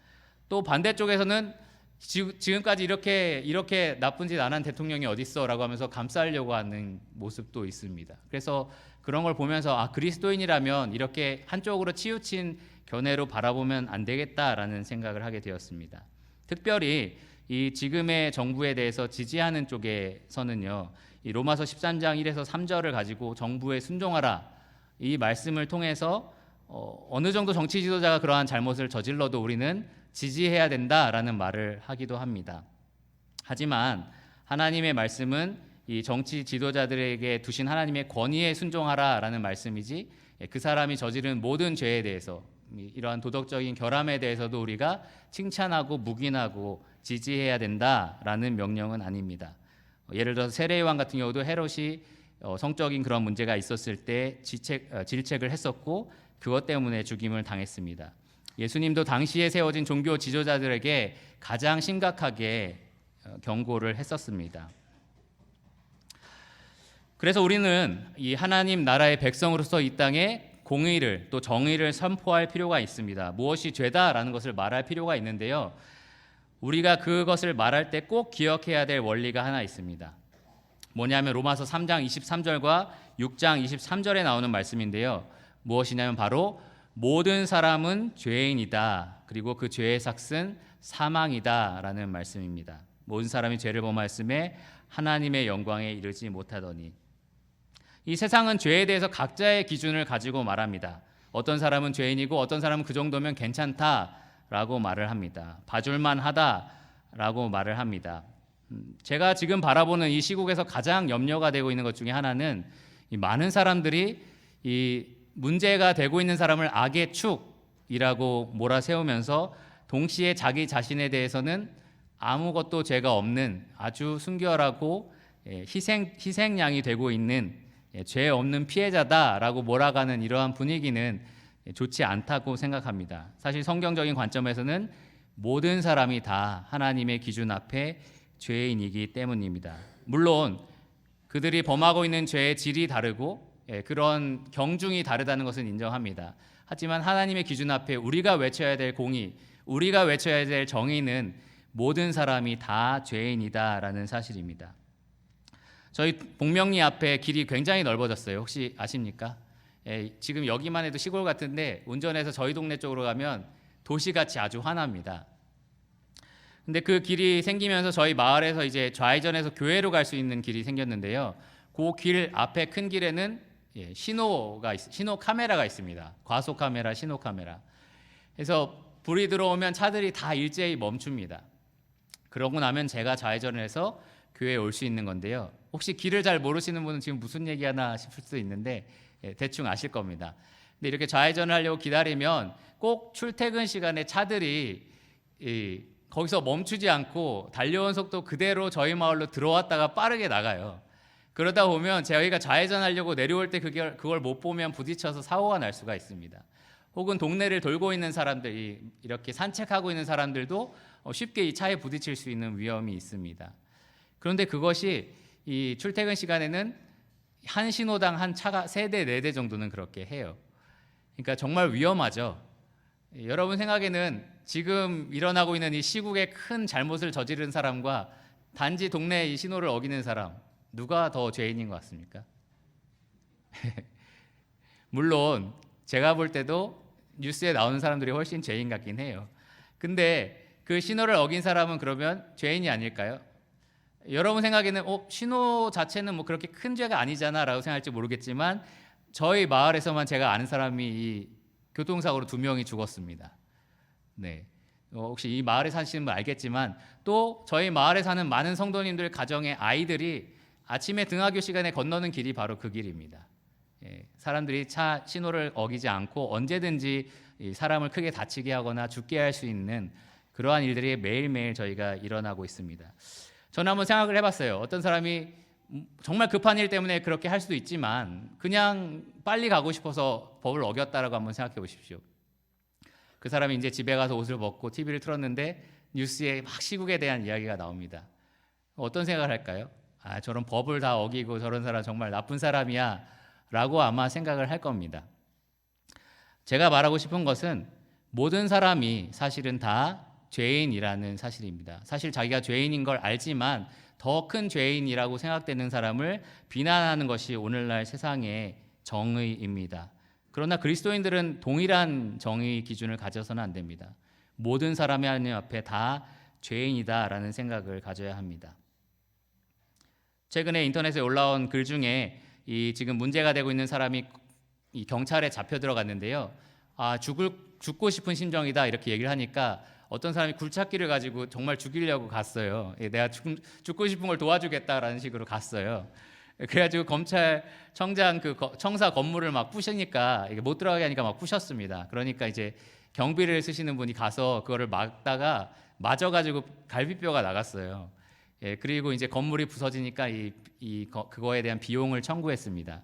또 반대쪽에서는 지금까지 이렇게 나쁜 짓 안 한 대통령이 어딨어라고 하면서 감싸려고 하는 모습도 있습니다. 그래서 그런 걸 보면서 그리스도인이라면 이렇게 한쪽으로 치우친 견해로 바라보면 안 되겠다라는 생각을 하게 되었습니다. 특별히 이 지금의 정부에 대해서 지지하는 쪽에서는요, 이 로마서 13장 1에서 3절을 가지고 정부에 순종하라, 이 말씀을 통해서 어느 정도 정치 지도자가 그러한 잘못을 저질러도 우리는 지지해야 된다라는 말을 하기도 합니다. 하지만 하나님의 말씀은 이 정치 지도자들에게 두신 하나님의 권위에 순종하라라는 말씀이지, 그 사람이 저지른 모든 죄에 대해서, 이러한 도덕적인 결함에 대해서도 우리가 칭찬하고 묵인하고 지지해야 된다라는 명령은 아닙니다. 예를 들어서 세례요한 같은 경우도 헤롯이 성적인 그런 문제가 있었을 때 질책을 했었고, 그것 때문에 죽임을 당했습니다. 예수님도 당시에 세워진 종교 지도자들에게 가장 심각하게 경고를 했었습니다. 그래서 우리는 이 하나님 나라의 백성으로서 이 땅에 공의를, 또 정의를 선포할 필요가 있습니다. 무엇이 죄다라는 것을 말할 필요가 있는데요. 우리가 그것을 말할 때 꼭 기억해야 될 원리가 하나 있습니다. 뭐냐면 로마서 3장 23절과 6장 23절에 나오는 말씀인데요. 무엇이냐면 바로 모든 사람은 죄인이다. 그리고 그 죄의 삭은 사망이다라는 말씀입니다. 모든 사람이 죄를 범하였음에 하나님의 영광에 이르지 못하더니. 이 세상은 죄에 대해서 각자의 기준을 가지고 말합니다. 어떤 사람은 죄인이고 어떤 사람은 그 정도면 괜찮다라고 말을 합니다. 봐줄만 하다라고 말을 합니다. 제가 지금 바라보는 이 시국에서 가장 염려가 되고 있는 것 중에 하나는 이 많은 사람들이 이 문제가 되고 있는 사람을 악의 축이라고 몰아세우면서 동시에 자기 자신에 대해서는 아무것도 죄가 없는 아주 순결하고 희생양이 되고 있는 죄 없는 피해자다라고 몰아가는 이러한 분위기는 좋지 않다고 생각합니다. 사실 성경적인 관점에서는 모든 사람이 다 하나님의 기준 앞에 죄인이기 때문입니다. 물론 그들이 범하고 있는 죄의 질이 다르고 그런 경중이 다르다는 것은 인정합니다. 하지만 하나님의 기준 앞에 우리가 외쳐야 될 공의, 우리가 외쳐야 될 정의는 모든 사람이 다 죄인이다라는 사실입니다. 저희 복명리 앞에 길이 굉장히 넓어졌어요. 혹시 아십니까? 지금 여기만 해도 시골 같은데 운전해서 저희 동네 쪽으로 가면 도시같이 아주 환합니다. 근데 그 길이 생기면서 저희 마을에서 이제 좌회전해서 교회로 갈 수 있는 길이 생겼는데요. 그 길 앞에 큰 길에는 신호 카메라가 있습니다. 과속 카메라, 신호 카메라. 그래서 불이 들어오면 차들이 다 일제히 멈춥니다. 그러고 나면 제가 좌회전을 해서 교회에 올 수 있는 건데요. 혹시 길을 잘 모르시는 분은 지금 무슨 얘기하나 싶을 수도 있는데 대충 아실 겁니다. 근데 이렇게 좌회전을 하려고 기다리면 꼭 출퇴근 시간에 차들이 거기서 멈추지 않고 달려온 속도 그대로 저희 마을로 들어왔다가 빠르게 나가요. 그러다 보면 저희가 좌회전하려고 내려올 때 그걸 못 보면 부딪혀서 사고가 날 수가 있습니다. 혹은 동네를 돌고 있는 사람들이 이렇게 산책하고 있는 사람들도 쉽게 이 차에 부딪힐 수 있는 위험이 있습니다. 그런데 그것이 이 출퇴근 시간에는 한 신호당 한 차가 3대, 4대 정도는 그렇게 해요. 그러니까 정말 위험하죠. 여러분 생각에는 지금 일어나고 있는 이 시국에 큰 잘못을 저지른 사람과 단지 동네 이 신호를 어기는 사람, 누가 더 죄인인 것 같습니까? 물론 제가 볼 때도 뉴스에 나오는 사람들이 훨씬 죄인 같긴 해요. 근데 그 신호를 어긴 사람은 그러면 죄인이 아닐까요? 여러분 생각에는 신호 자체는 뭐 그렇게 큰 죄가 아니잖아 라고 생각할지 모르겠지만 저희 마을에서만 제가 아는 사람이 이 교통사고로 2명이 죽었습니다. 네. 혹시 이 마을에 사시는 분 알겠지만 또 저희 마을에 사는 많은 성도님들 가정의 아이들이 아침에 등하교 시간에 건너는 길이 바로 그 길입니다. 사람들이 차 신호를 어기지 않고 언제든지 사람을 크게 다치게 하거나 죽게 할 수 있는 그러한 일들이 매일매일 저희가 일어나고 있습니다. 저는 한번 생각을 해봤어요. 어떤 사람이 정말 급한 일 때문에 그렇게 할 수도 있지만 그냥 빨리 가고 싶어서 법을 어겼다라고 한번 생각해 보십시오. 그 사람이 이제 집에 가서 옷을 벗고 TV를 틀었는데 뉴스에 막 시국에 대한 이야기가 나옵니다. 어떤 생각을 할까요? 저런 법을 다 어기고 저런 사람 정말 나쁜 사람이야 라고 아마 생각을 할 겁니다. 제가 말하고 싶은 것은 모든 사람이 사실은 다 죄인이라는 사실입니다. 사실 자기가 죄인인 걸 알지만 더 큰 죄인이라고 생각되는 사람을 비난하는 것이 오늘날 세상의 정의입니다. 그러나 그리스도인들은 동일한 정의 기준을 가져서는 안 됩니다. 모든 사람이 하나님 앞에 다 죄인이다라는 생각을 가져야 합니다. 최근에 인터넷에 올라온 글 중에 이 지금 문제가 되고 있는 사람이 이 경찰에 잡혀 들어갔는데요. 죽고 싶은 심정이다 이렇게 얘기를 하니까 어떤 사람이 굴착기를 가지고 정말 죽이려고 갔어요. 내가 죽고 싶은 걸 도와주겠다라는 식으로 갔어요. 그래가지고 검찰청장 그 청사 건물을 막 부시니까 이게 못 들어가게 하니까 막 부셨습니다. 그러니까 이제 경비를 쓰시는 분이 가서 그거를 막다가 맞아가지고 갈비뼈가 나갔어요. 그리고 이제 건물이 부서지니까 그거에 대한 비용을 청구했습니다.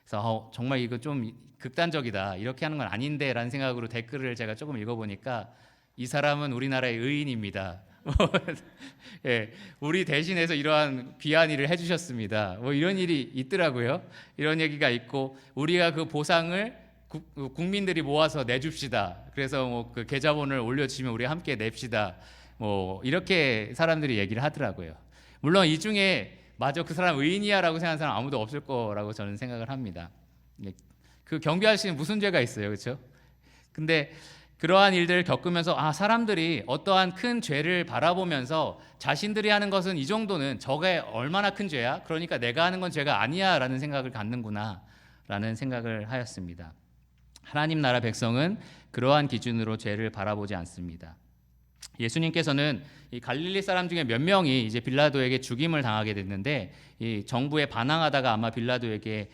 그래서 정말 이거 좀 극단적이다. 이렇게 하는 건 아닌데라는 생각으로 댓글을 제가 조금 읽어보니까 이 사람은 우리나라의 의인입니다. 우리 대신해서 이러한 귀한 일을 해주셨습니다. 이런 일이 있더라고요. 이런 얘기가 있고 우리가 그 보상을 국민들이 모아서 내줍시다. 그래서 그 계좌번호를 올려주시면 우리 함께 냅시다. 이렇게 사람들이 얘기를 하더라고요. 물론 이 중에 맞아 그 사람 의인이야라고 생각하는 사람 아무도 없을 거라고 저는 생각을 합니다. 그 경비 아저씨는 무슨 죄가 있어요, 그렇죠? 근데 그러한 일들을 겪으면서 사람들이 어떠한 큰 죄를 바라보면서 자신들이 하는 것은 이 정도는 저게 얼마나 큰 죄야? 그러니까 내가 하는 건 죄가 아니야 라는 생각을 갖는구나 라는 생각을 하였습니다. 하나님 나라 백성은 그러한 기준으로 죄를 바라보지 않습니다. 예수님께서는 이 갈릴리 사람 중에 몇 명이 이제 빌라도에게 죽임을 당하게 됐는데 이 정부에 반항하다가 아마 빌라도에게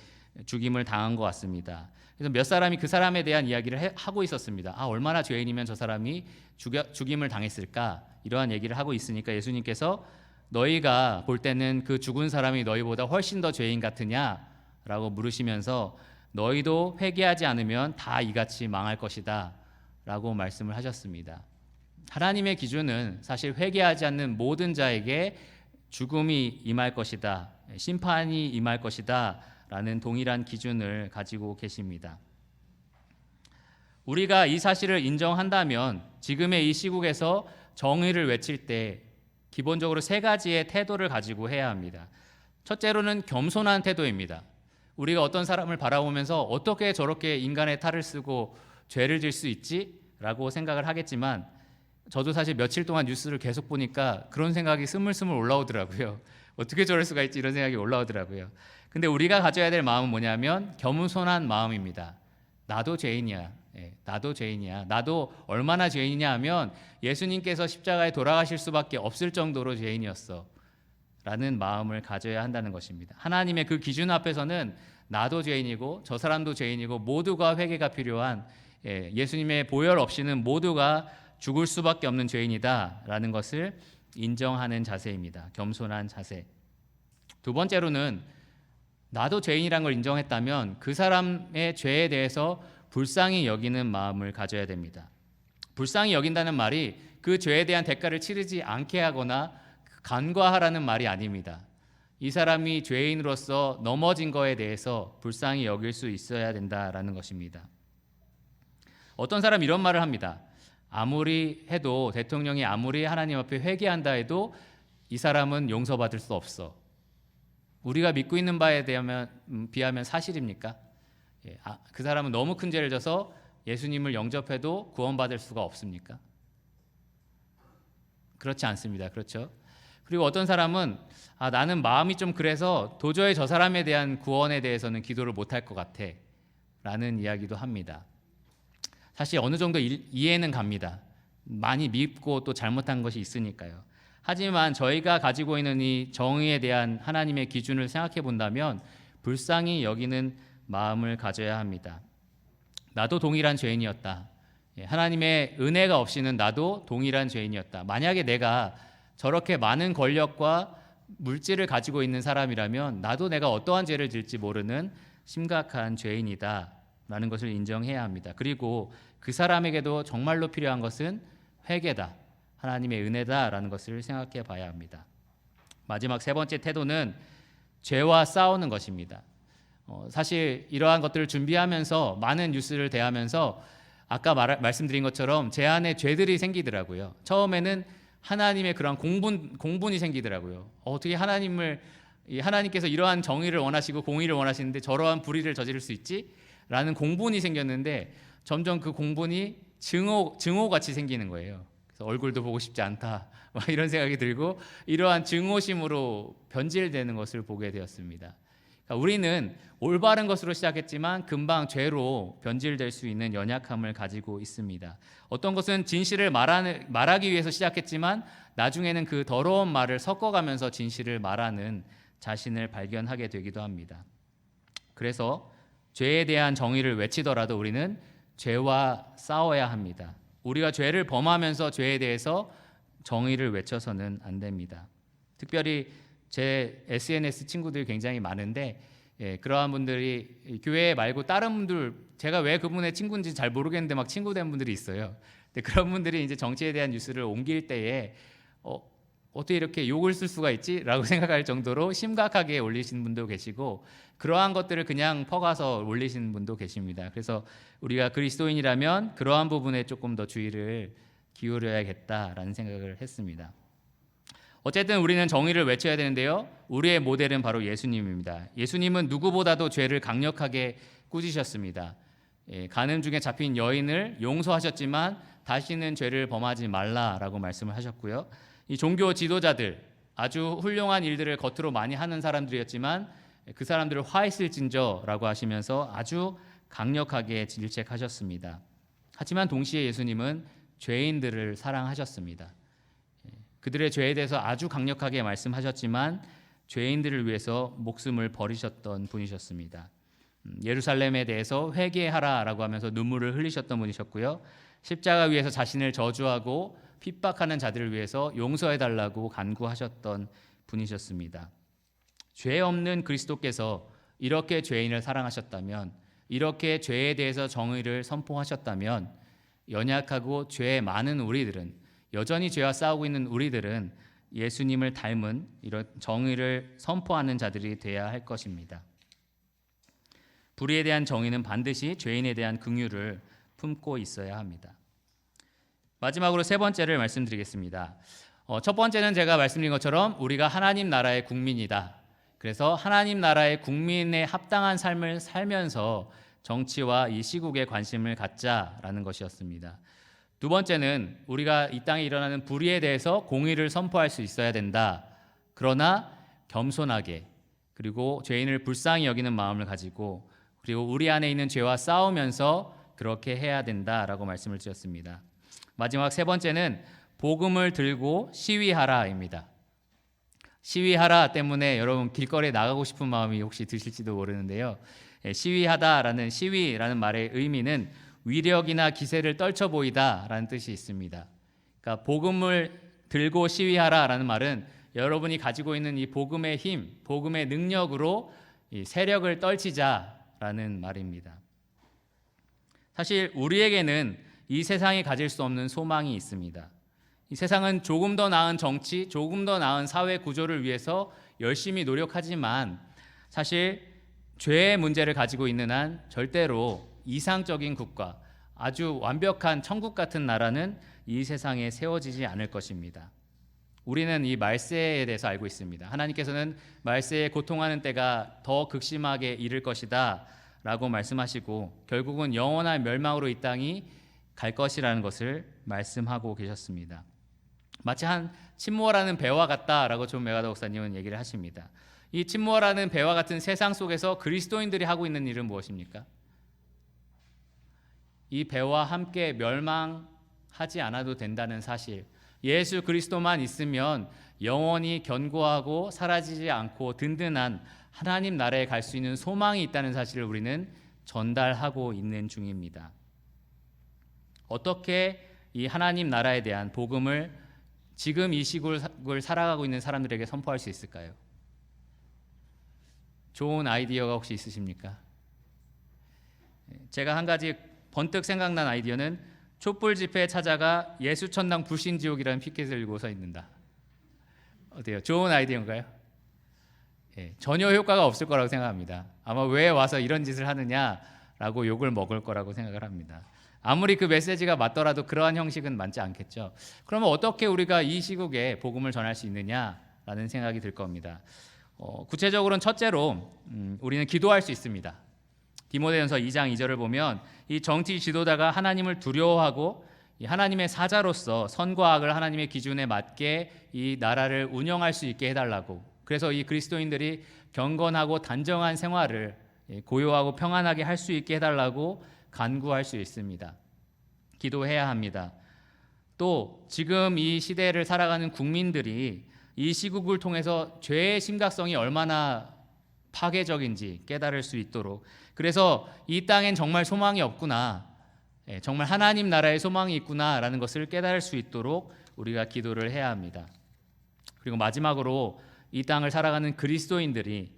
죽임을 당한 것 같습니다. 그래서 몇 사람이 그 사람에 대한 이야기를 하고 있었습니다. 얼마나 죄인이면 저 사람이 죽임을 당했을까? 이러한 얘기를 하고 있으니까 예수님께서 너희가 볼 때는 그 죽은 사람이 너희보다 훨씬 더 죄인 같으냐? 라고 물으시면서 너희도 회개하지 않으면 다 이같이 망할 것이다 라고 말씀을 하셨습니다. 하나님의 기준은 사실 회개하지 않는 모든 자에게 죽음이 임할 것이다, 심판이 임할 것이다 라는 동일한 기준을 가지고 계십니다. 우리가 이 사실을 인정한다면 지금의 이 시국에서 정의를 외칠 때 기본적으로 세 가지의 태도를 가지고 해야 합니다. 첫째로는 겸손한 태도입니다. 우리가 어떤 사람을 바라보면서 어떻게 저렇게 인간의 탈을 쓰고 죄를 질 수 있지? 라고 생각을 하겠지만 저도 사실 며칠 동안 뉴스를 계속 보니까 그런 생각이 스물스물 올라오더라고요. 어떻게 저럴 수가 있지? 이런 생각이 올라오더라고요. 근데 우리가 가져야 될 마음은 뭐냐면 겸손한 마음입니다. 나도 죄인이야. 나도 죄인이야. 나도 얼마나 죄인이냐 하면 예수님께서 십자가에 돌아가실 수밖에 없을 정도로 죄인이었어 라는 마음을 가져야 한다는 것입니다. 하나님의 그 기준 앞에서는 나도 죄인이고 저 사람도 죄인이고 모두가 회개가 필요한, 예수님의 보혈 없이는 모두가 죽을 수밖에 없는 죄인이다 라는 것을 인정하는 자세입니다. 겸손한 자세. 두 번째로는 나도 죄인이라는 걸 인정했다면 그 사람의 죄에 대해서 불쌍히 여기는 마음을 가져야 됩니다. 불쌍히 여긴다는 말이 그 죄에 대한 대가를 치르지 않게 하거나 간과하라는 말이 아닙니다. 이 사람이 죄인으로서 넘어진 거에 대해서 불쌍히 여길 수 있어야 된다라는 것입니다. 어떤 사람이 이런 말을 합니다. 아무리 해도, 대통령이 아무리 하나님 앞에 회개한다 해도 이 사람은 용서받을 수 없어. 우리가 믿고 있는 바에 비하면 사실입니까? 그 사람은 너무 큰 죄를 져서 예수님을 영접해도 구원받을 수가 없습니까? 그렇지 않습니다. 그렇죠? 그리고 어떤 사람은 나는 마음이 좀 그래서 도저히 저 사람에 대한 구원에 대해서는 기도를 못할 것 같아 라는 이야기도 합니다. 사실 어느 정도 이해는 갑니다. 많이 밉고 또 잘못한 것이 있으니까요. 하지만 저희가 가지고 있는 이 정의에 대한 하나님의 기준을 생각해 본다면 불쌍히 여기는 마음을 가져야 합니다. 나도 동일한 죄인이었다. 하나님의 은혜가 없이는 나도 동일한 죄인이었다. 만약에 내가 저렇게 많은 권력과 물질을 가지고 있는 사람이라면 나도 내가 어떠한 죄를 질지 모르는 심각한 죄인이다 라는 것을 인정해야 합니다. 그리고 그 사람에게도 정말로 필요한 것은 회개다, 하나님의 은혜다라는 것을 생각해 봐야 합니다. 마지막 세 번째 태도는 죄와 싸우는 것입니다. 사실 이러한 것들을 준비하면서 많은 뉴스를 대하면서 아까 말씀드린 것처럼 제 안에 죄들이 생기더라고요. 처음에는 하나님의 그런 공분이 생기더라고요. 어떻게 하나님께서 이러한 정의를 원하시고 공의를 원하시는데 저러한 불의를 저지를 수 있지? 라는 공분이 생겼는데 점점 그 공분이 증오같이 생기는 거예요. 그래서 얼굴도 보고 싶지 않다 이런 생각이 들고 이러한 증오심으로 변질되는 것을 보게 되었습니다. 그러니까 우리는 올바른 것으로 시작했지만 금방 죄로 변질될 수 있는 연약함을 가지고 있습니다. 어떤 것은 진실을 말하기 위해서 시작했지만 나중에는 그 더러운 말을 섞어가면서 진실을 말하는 자신을 발견하게 되기도 합니다. 그래서 죄에 대한 정의를 외치더라도 우리는 죄와 싸워야 합니다. 우리가 죄를 범하면서 죄에 대해서 정의를 외쳐서는 안 됩니다. 특별히 제 SNS 친구들이 굉장히 많은데 그러한 분들이 교회 말고 다른 분들, 제가 왜 그분의 친구인지 잘 모르겠는데 막 친구 된 분들이 있어요. 근데 그런 분들이 이제 정치에 대한 뉴스를 옮길 때에 어떻게 이렇게 욕을 쓸 수가 있지? 라고 생각할 정도로 심각하게 올리신 분도 계시고 그러한 것들을 그냥 퍼가서 올리신 분도 계십니다. 그래서 우리가 그리스도인이라면 그러한 부분에 조금 더 주의를 기울여야겠다라는 생각을 했습니다. 어쨌든 우리는 정의를 외쳐야 되는데요. 우리의 모델은 바로 예수님입니다. 예수님은 누구보다도 죄를 강력하게 꾸짖으셨습니다. 간음 중에 잡힌 여인을 용서하셨지만 다시는 죄를 범하지 말라라고 말씀을 하셨고요. 이 종교 지도자들, 아주 훌륭한 일들을 겉으로 많이 하는 사람들이었지만 그 사람들을 화했을진저라고 하시면서 아주 강력하게 질책하셨습니다. 하지만 동시에 예수님은 죄인들을 사랑하셨습니다. 그들의 죄에 대해서 아주 강력하게 말씀하셨지만 죄인들을 위해서 목숨을 버리셨던 분이셨습니다. 예루살렘에 대해서 회개하라라고 하면서 눈물을 흘리셨던 분이셨고요. 십자가 위에서 자신을 저주하고 핍박하는 자들을 위해서 용서해달라고 간구하셨던 분이셨습니다. 죄 없는 그리스도께서 이렇게 죄인을 사랑하셨다면, 이렇게 죄에 대해서 정의를 선포하셨다면, 연약하고 죄 많은 우리들은, 여전히 죄와 싸우고 있는 우리들은 예수님을 닮은 이런 정의를 선포하는 자들이 되어야 할 것입니다. 불의에 대한 정의는 반드시 죄인에 대한 긍휼을 품고 있어야 합니다. 마지막으로 세 번째를 말씀드리겠습니다. 첫 번째는 제가 말씀드린 것처럼 우리가 하나님 나라의 국민이다. 그래서 하나님 나라의 국민에 합당한 삶을 살면서 정치와 이 시국에 관심을 갖자라는 것이었습니다. 두 번째는 우리가 이 땅에 일어나는 불의에 대해서 공의를 선포할 수 있어야 된다. 그러나 겸손하게, 그리고 죄인을 불쌍히 여기는 마음을 가지고, 그리고 우리 안에 있는 죄와 싸우면서 그렇게 해야 된다라고 말씀을 드렸습니다. 마지막 세 번째는 복음을 들고 시위하라입니다. 시위하라 때문에 여러분 길거리에 나가고 싶은 마음이 혹시 드실지도 모르는데요. 시위하다라는, 시위라는 말의 의미는 위력이나 기세를 떨쳐 보이다라는 뜻이 있습니다. 그러니까 복음을 들고 시위하라라는 말은 여러분이 가지고 있는 이 복음의 힘, 복음의 능력으로 이 세력을 떨치자라는 말입니다. 사실 우리에게는 이 세상이 가질 수 없는 소망이 있습니다. 이 세상은 조금 더 나은 정치, 조금 더 나은 사회 구조를 위해서 열심히 노력하지만 사실 죄의 문제를 가지고 있는 한 절대로 이상적인 국가, 아주 완벽한 천국 같은 나라는 이 세상에 세워지지 않을 것입니다. 우리는 이 말세에 대해서 알고 있습니다. 하나님께서는 말세에 고통하는 때가 더 극심하게 이를 것이다 라고 말씀하시고 결국은 영원한 멸망으로 이 땅이 갈 것이라는 것을 말씀하고 계셨습니다. 마치 한 침몰하는 배와 같다라고 존 메가더 목사님은 얘기를 하십니다. 이 침몰하는 배와 같은 세상 속에서 그리스도인들이 하고 있는 일은 무엇입니까? 이 배와 함께 멸망하지 않아도 된다는 사실, 예수 그리스도만 있으면 영원히 견고하고 사라지지 않고 든든한 하나님 나라에 갈 수 있는 소망이 있다는 사실을 우리는 전달하고 있는 중입니다. 어떻게 이 하나님 나라에 대한 복음을 지금 이 시국을 살아가고 있는 사람들에게 선포할 수 있을까요? 좋은 아이디어가 혹시 있으십니까? 제가 한 가지 번뜩 생각난 아이디어는 촛불 집회에 찾아가 예수 천당 불신 지옥이라는 피켓을 들고 서 있는다. 어때요? 좋은 아이디어인가요? 전혀 효과가 없을 거라고 생각합니다. 아마 왜 와서 이런 짓을 하느냐라고 욕을 먹을 거라고 생각을 합니다. 아무리 그 메시지가 맞더라도 그러한 형식은 맞지 않겠죠. 그러면 어떻게 우리가 이 시국에 복음을 전할 수 있느냐라는 생각이 들 겁니다. 구체적으로는 첫째로 우리는 기도할 수 있습니다. 디모데전서 2장 2절을 보면 이 정치 지도자가 하나님을 두려워하고 이 하나님의 사자로서 선과 악을 하나님의 기준에 맞게 이 나라를 운영할 수 있게 해달라고, 그래서 이 그리스도인들이 경건하고 단정한 생활을 고요하고 평안하게 할 수 있게 해달라고 간구할 수 있습니다. 기도해야 합니다. 또 지금 이 시대를 살아가는 국민들이 이 시국을 통해서 죄의 심각성이 얼마나 파괴적인지 깨달을 수 있도록, 그래서 이 땅엔 정말 소망이 없구나, 정말 하나님 나라의 소망이 있구나라는 것을 깨달을 수 있도록 우리가 기도를 해야 합니다. 그리고 마지막으로 이 땅을 살아가는 그리스도인들이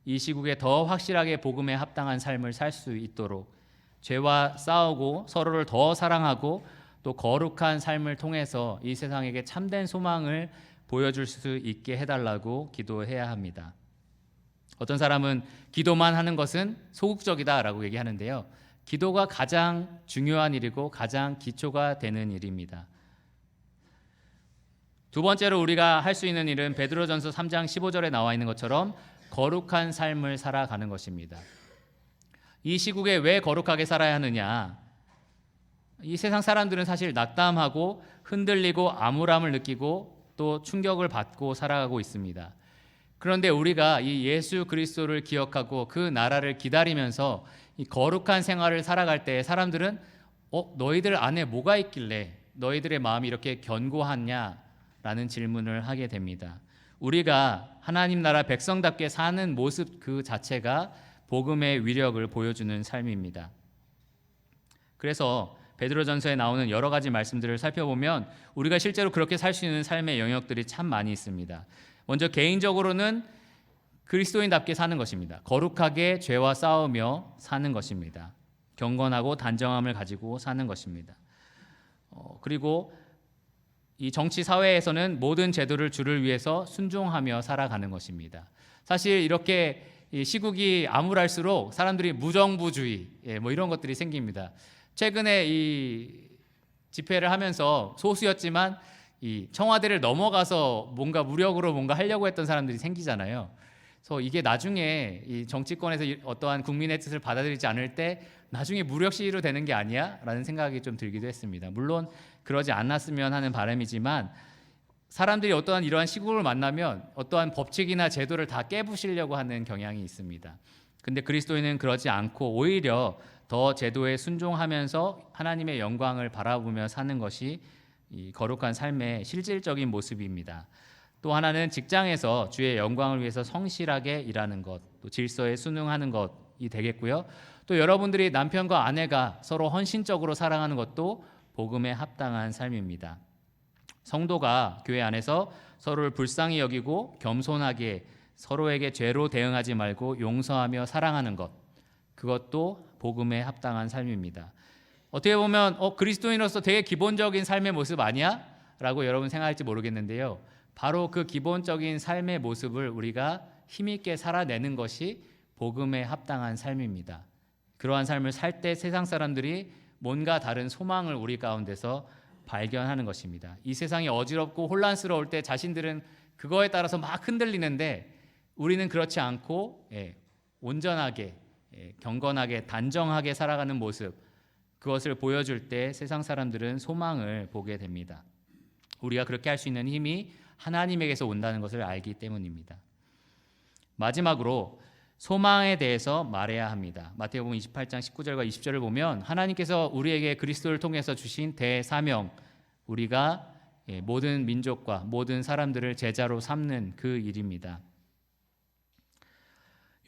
이 시국에 더 확실하게 복음에 합당한 삶을 살 수 있도록 죄와 싸우고 서로를 더 사랑하고 또 거룩한 삶을 통해서 이 세상에게 참된 소망을 보여줄 수 있게 해달라고 기도해야 합니다. 어떤 사람은 기도만 하는 것은 소극적이다라고 얘기하는데요. 기도가 가장 중요한 일이고 가장 기초가 되는 일입니다. 두 번째로 우리가 할 수 있는 일은 베드로전서 3장 15절에 나와 있는 것처럼 거룩한 삶을 살아가는 것입니다. 이 시국에 왜 거룩하게 살아야 하느냐? 이 세상 사람들은 사실 낙담하고 흔들리고 암울함을 느끼고 또 충격을 받고 살아가고 있습니다. 그런데 우리가 이 예수 그리스도를 기억하고 그 나라를 기다리면서 이 거룩한 생활을 살아갈 때 사람들은 너희들 안에 뭐가 있길래 너희들의 마음이 이렇게 견고하냐라는 질문을 하게 됩니다. 우리가 하나님 나라 백성답게 사는 모습 그 자체가 복음의 위력을 보여주는 삶입니다. 그래서 베드로전서에 나오는 여러 가지 말씀들을 살펴보면 우리가 실제로 그렇게 살 수 있는 삶의 영역들이 참 많이 있습니다. 먼저 개인적으로는 그리스도인답게 사는 것입니다. 거룩하게 죄와 싸우며 사는 것입니다. 경건하고 단정함을 가지고 사는 것입니다. 그리고 이 정치 사회에서는 모든 제도를 주를 위해서 순종하며 살아가는 것입니다. 사실 이렇게 시국이 암울할수록 사람들이 무정부주의 뭐 이런 것들이 생깁니다. 최근에 이 집회를 하면서 소수였지만 이 청와대를 넘어가서 뭔가 무력으로 뭔가 하려고 했던 사람들이 생기잖아요. 그래서 이게 나중에 이 정치권에서 어떠한 국민의 뜻을 받아들이지 않을 때 나중에 무력 시위로 되는 게 아니야? 라는 생각이 좀 들기도 했습니다. 물론 그러지 않았으면 하는 바람이지만 사람들이 어떠한 이러한 시국을 만나면 어떠한 법칙이나 제도를 다 깨부시려고 하는 경향이 있습니다. 근데 그리스도인은 그러지 않고 오히려 더 제도에 순종하면서 하나님의 영광을 바라보며 사는 것이 이 거룩한 삶의 실질적인 모습입니다. 또 하나는 직장에서 주의 영광을 위해서 성실하게 일하는 것, 또 질서에 순응하는 것이 되겠고요. 또 여러분들이 남편과 아내가 서로 헌신적으로 사랑하는 것도 복음에 합당한 삶입니다. 성도가 교회 안에서 서로를 불쌍히 여기고 겸손하게 서로에게 죄로 대응하지 말고 용서하며 사랑하는 것, 그것도 복음에 합당한 삶입니다. 어떻게 보면 그리스도인으로서 되게 기본적인 삶의 모습 아니야? 라고 여러분 생각할지 모르겠는데요. 바로 그 기본적인 삶의 모습을 우리가 힘있게 살아내는 것이 복음에 합당한 삶입니다. 그러한 삶을 살 때 세상 사람들이 뭔가 다른 소망을 우리 가운데서 발견하는 것입니다. 이 세상이 어지럽고 혼란스러울 때 자신들은 그거에 따라서 막 흔들리는데 우리는 그렇지 않고 온전하게 경건하게 단정하게 살아가는 모습, 그것을 보여줄 때 세상 사람들은 소망을 보게 됩니다. 우리가 그렇게 할 수 있는 힘이 하나님에게서 온다는 것을 알기 때문입니다. 마지막으로 소망에 대해서 말해야 합니다. 마태복음 28장 19절과 20절을 보면 하나님께서 우리에게 그리스도를 통해서 주신 대사명, 우리가 모든 민족과 모든 사람들을 제자로 삼는 그 일입니다.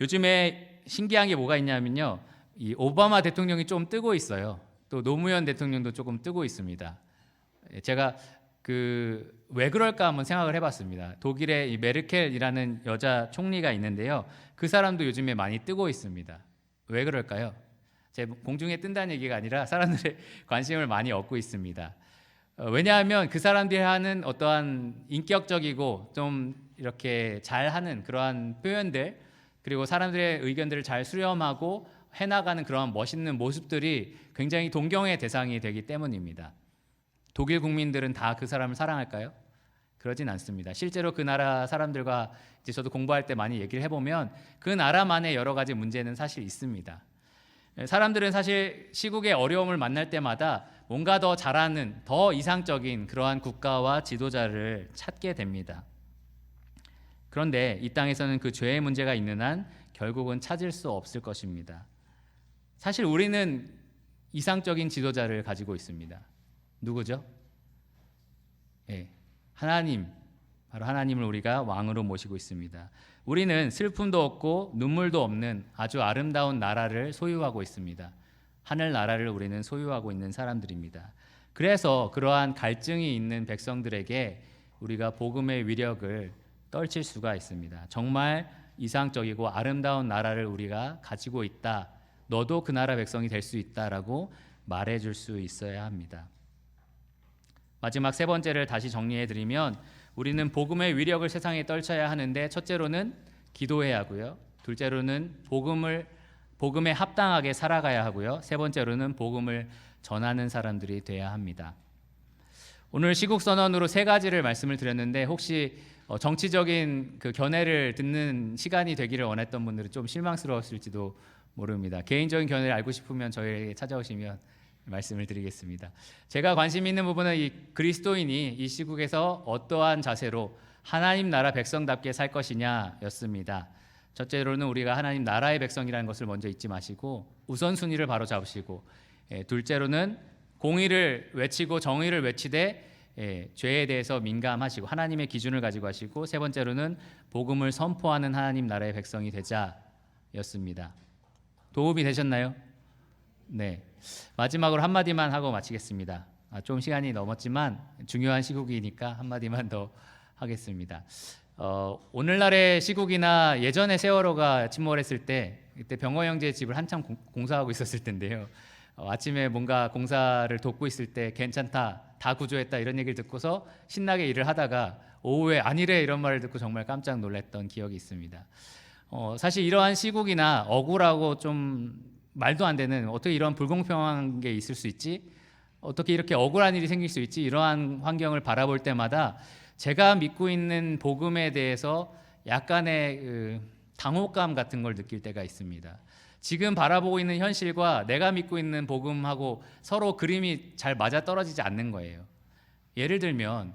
요즘에 신기한 게 뭐가 있냐면요, 이 오바마 대통령이 좀 뜨고 있어요. 또 노무현 대통령도 조금 뜨고 있습니다. 제가 왜 그럴까 한번 생각을 해봤습니다. 독일의 이 메르켈이라는 여자 총리가 있는데요, 그 사람도 요즘에 많이 뜨고 있습니다. 왜 그럴까요? 제 공중에 뜬다는 얘기가 아니라 사람들의 관심을 많이 얻고 있습니다. 왜냐하면 그 사람들이 하는 어떠한 인격적이고 좀 이렇게 잘하는 그러한 표현들, 그리고 사람들의 의견들을 잘 수렴하고 해나가는 그러한 멋있는 모습들이 굉장히 동경의 대상이 되기 때문입니다. 독일 국민들은 다 그 사람을 사랑할까요? 그러진 않습니다. 실제로 그 나라 사람들과 이제 저도 공부할 때 많이 얘기를 해보면 그 나라만의 여러 가지 문제는 사실 있습니다. 사람들은 사실 시국의 어려움을 만날 때마다 뭔가 더 잘하는, 더 이상적인 그러한 국가와 지도자를 찾게 됩니다. 그런데 이 땅에서는 그 죄의 문제가 있는 한 결국은 찾을 수 없을 것입니다. 사실 우리는 이상적인 지도자를 가지고 있습니다. 누구죠? 하나님, 바로 하나님을 우리가 왕으로 모시고 있습니다. 우리는 슬픔도 없고 눈물도 없는 아주 아름다운 나라를 소유하고 있습니다. 하늘 나라를 우리는 소유하고 있는 사람들입니다. 그래서 그러한 갈증이 있는 백성들에게 우리가 복음의 위력을 떨칠 수가 있습니다. 정말 이상적이고 아름다운 나라를 우리가 가지고 있다. 너도 그 나라 백성이 될 수 있다라고 말해줄 수 있어야 합니다. 마지막 세 번째를 다시 정리해드리면 우리는 복음의 위력을 세상에 떨쳐야 하는데 첫째로는 기도해야 하고요. 둘째로는 복음에 합당하게 살아가야 하고요. 세 번째로는 복음을 전하는 사람들이 돼야 합니다. 오늘 시국선언으로 세 가지를 말씀을 드렸는데 혹시 정치적인 그 견해를 듣는 시간이 되기를 원했던 분들은 좀 실망스러웠을지도 모릅니다. 개인적인 견해를 알고 싶으면 저희에게 찾아오시면 말씀을 드리겠습니다. 제가 관심 있는 부분은 이 그리스도인이 이 시국에서 어떠한 자세로 하나님 나라 백성답게 살 것이냐였습니다. 첫째로는 우리가 하나님 나라의 백성이라는 것을 먼저 잊지 마시고 우선순위를 바로 잡으시고, 둘째로는 공의를 외치고 정의를 외치되 죄에 대해서 민감하시고 하나님의 기준을 가지고 하시고, 세 번째로는 복음을 선포하는 하나님 나라의 백성이 되자였습니다. 도움이 되셨나요? 네. 마지막으로 한마디만 하고 마치겠습니다. 좀 시간이 넘었지만 중요한 시국이니까 한마디만 더 하겠습니다. 오늘날의 시국이나 예전에 세월호가 침몰했을 때, 그때 병호 형제 집을 한참 공사하고 있었을 텐데요. 아침에 뭔가 공사를 돕고 있을 때 괜찮다, 다 구조했다 이런 얘기를 듣고서 신나게 일을 하다가 오후에 아니래 이런 말을 듣고 정말 깜짝 놀랐던 기억이 있습니다. 사실 이러한 시국이나 억울하고 좀 말도 안 되는, 어떻게 이런 불공평한 게 있을 수 있지? 어떻게 이렇게 억울한 일이 생길 수 있지? 이러한 환경을 바라볼 때마다 제가 믿고 있는 복음에 대해서 약간의 당혹감 같은 걸 느낄 때가 있습니다. 지금 바라보고 있는 현실과 내가 믿고 있는 복음하고 서로 그림이 잘 맞아떨어지지 않는 거예요. 예를 들면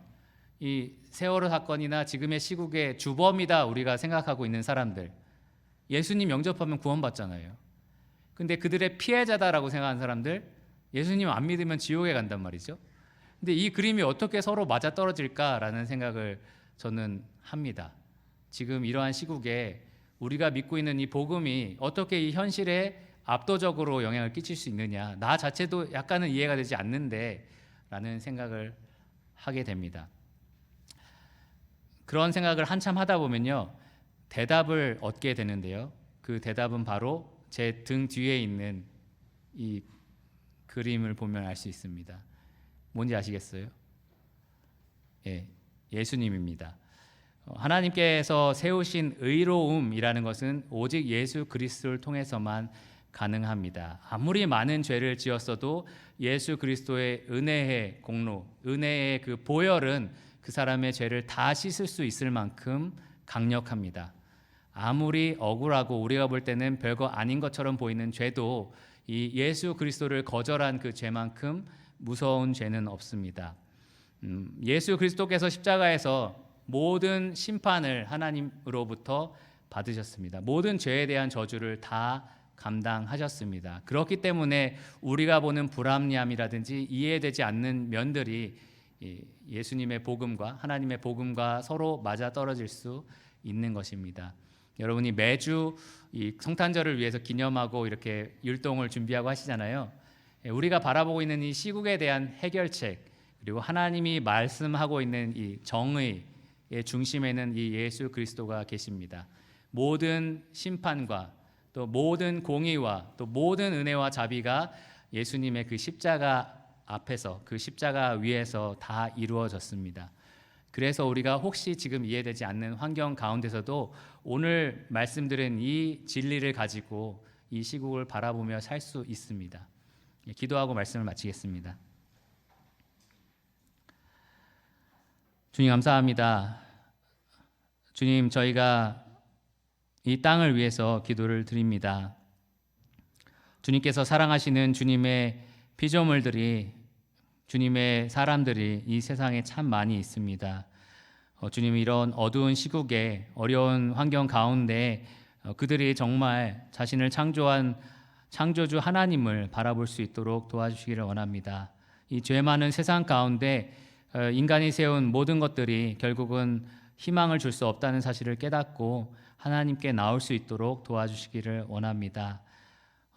이 세월호 사건이나 지금의 시국의 주범이다 우리가 생각하고 있는 사람들, 예수님 영접하면 구원받잖아요. 근데 그들의 피해자다라고 생각하는 사람들, 예수님 안 믿으면 지옥에 간단 말이죠. 근데 이 그림이 어떻게 서로 맞아떨어질까라는 생각을 저는 합니다. 지금 이러한 시국에 우리가 믿고 있는 이 복음이 어떻게 이 현실에 압도적으로 영향을 끼칠 수 있느냐, 나 자체도 약간은 이해가 되지 않는데 라는 생각을 하게 됩니다. 그런 생각을 한참 하다 보면요, 대답을 얻게 되는데요, 그 대답은 바로 제 등 뒤에 있는 이 그림을 보면 알 수 있습니다. 뭔지 아시겠어요? 예수님입니다. 하나님께서 세우신 의로움이라는 것은 오직 예수 그리스도를 통해서만 가능합니다. 아무리 많은 죄를 지었어도 예수 그리스도의 은혜의 공로, 은혜의 그 보혈은 그 사람의 죄를 다 씻을 수 있을 만큼 강력합니다. 아무리 억울하고 우리가 볼 때는 별거 아닌 것처럼 보이는 죄도 이 예수 그리스도를 거절한 그 죄만큼 무서운 죄는 없습니다. 예수 그리스도께서 십자가에서 모든 심판을 하나님으로부터 받으셨습니다. 모든 죄에 대한 저주를 다 감당하셨습니다. 그렇기 때문에 우리가 보는 불합리함이라든지 이해되지 않는 면들이 예수님의 복음과 하나님의 복음과 서로 맞아떨어질 수 있는 것입니다. 여러분이 매주 이 성탄절을 위해서 기념하고 이렇게 율동을 준비하고 하시잖아요. 우리가 바라보고 있는 이 시국에 대한 해결책, 그리고 하나님이 말씀하고 있는 이 정의의 중심에는 이 예수 그리스도가 계십니다. 모든 심판과 또 모든 공의와 또 모든 은혜와 자비가 예수님의 그 십자가 앞에서, 그 십자가 위에서 다 이루어졌습니다. 그래서 우리가 혹시 지금 이해되지 않는 환경 가운데서도 오늘 말씀드린 이 진리를 가지고 이 시국을 바라보며 살 수 있습니다. 기도하고 말씀을 마치겠습니다. 주님 감사합니다. 주님, 저희가 이 땅을 위해서 기도를 드립니다. 주님께서 사랑하시는 주님의 피조물들이, 주님의 사람들이 이 세상에 참 많이 있습니다. 주님, 이런 어두운 시국에 어려운 환경 가운데 그들이 정말 자신을 창조한 창조주 하나님을 바라볼 수 있도록 도와주시기를 원합니다. 이 죄 많은 세상 가운데 인간이 세운 모든 것들이 결국은 희망을 줄 수 없다는 사실을 깨닫고 하나님께 나올 수 있도록 도와주시기를 원합니다.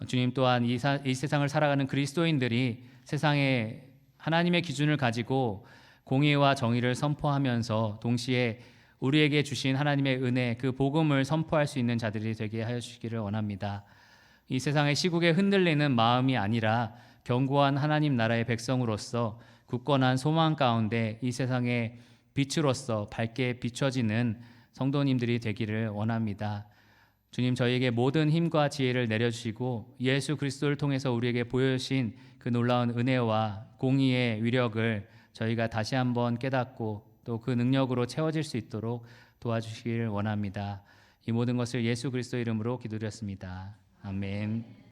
주님, 또한 이 세상을 살아가는 그리스도인들이 세상에 하나님의 기준을 가지고 공의와 정의를 선포하면서 동시에 우리에게 주신 하나님의 은혜, 그 복음을 선포할 수 있는 자들이 되게 하여 주시기를 원합니다. 이 세상의 시국에 흔들리는 마음이 아니라 견고한 하나님 나라의 백성으로서 굳건한 소망 가운데 이 세상의 빛으로서 밝게 비춰지는 성도님들이 되기를 원합니다. 주님, 저희에게 모든 힘과 지혜를 내려주시고 예수 그리스도를 통해서 우리에게 보여주신 그 놀라운 은혜와 공의의 위력을 저희가 다시 한번 깨닫고 또 그 능력으로 채워질 수 있도록 도와주시기를 원합니다. 이 모든 것을 예수 그리스도 이름으로 기도드렸습니다. 아멘.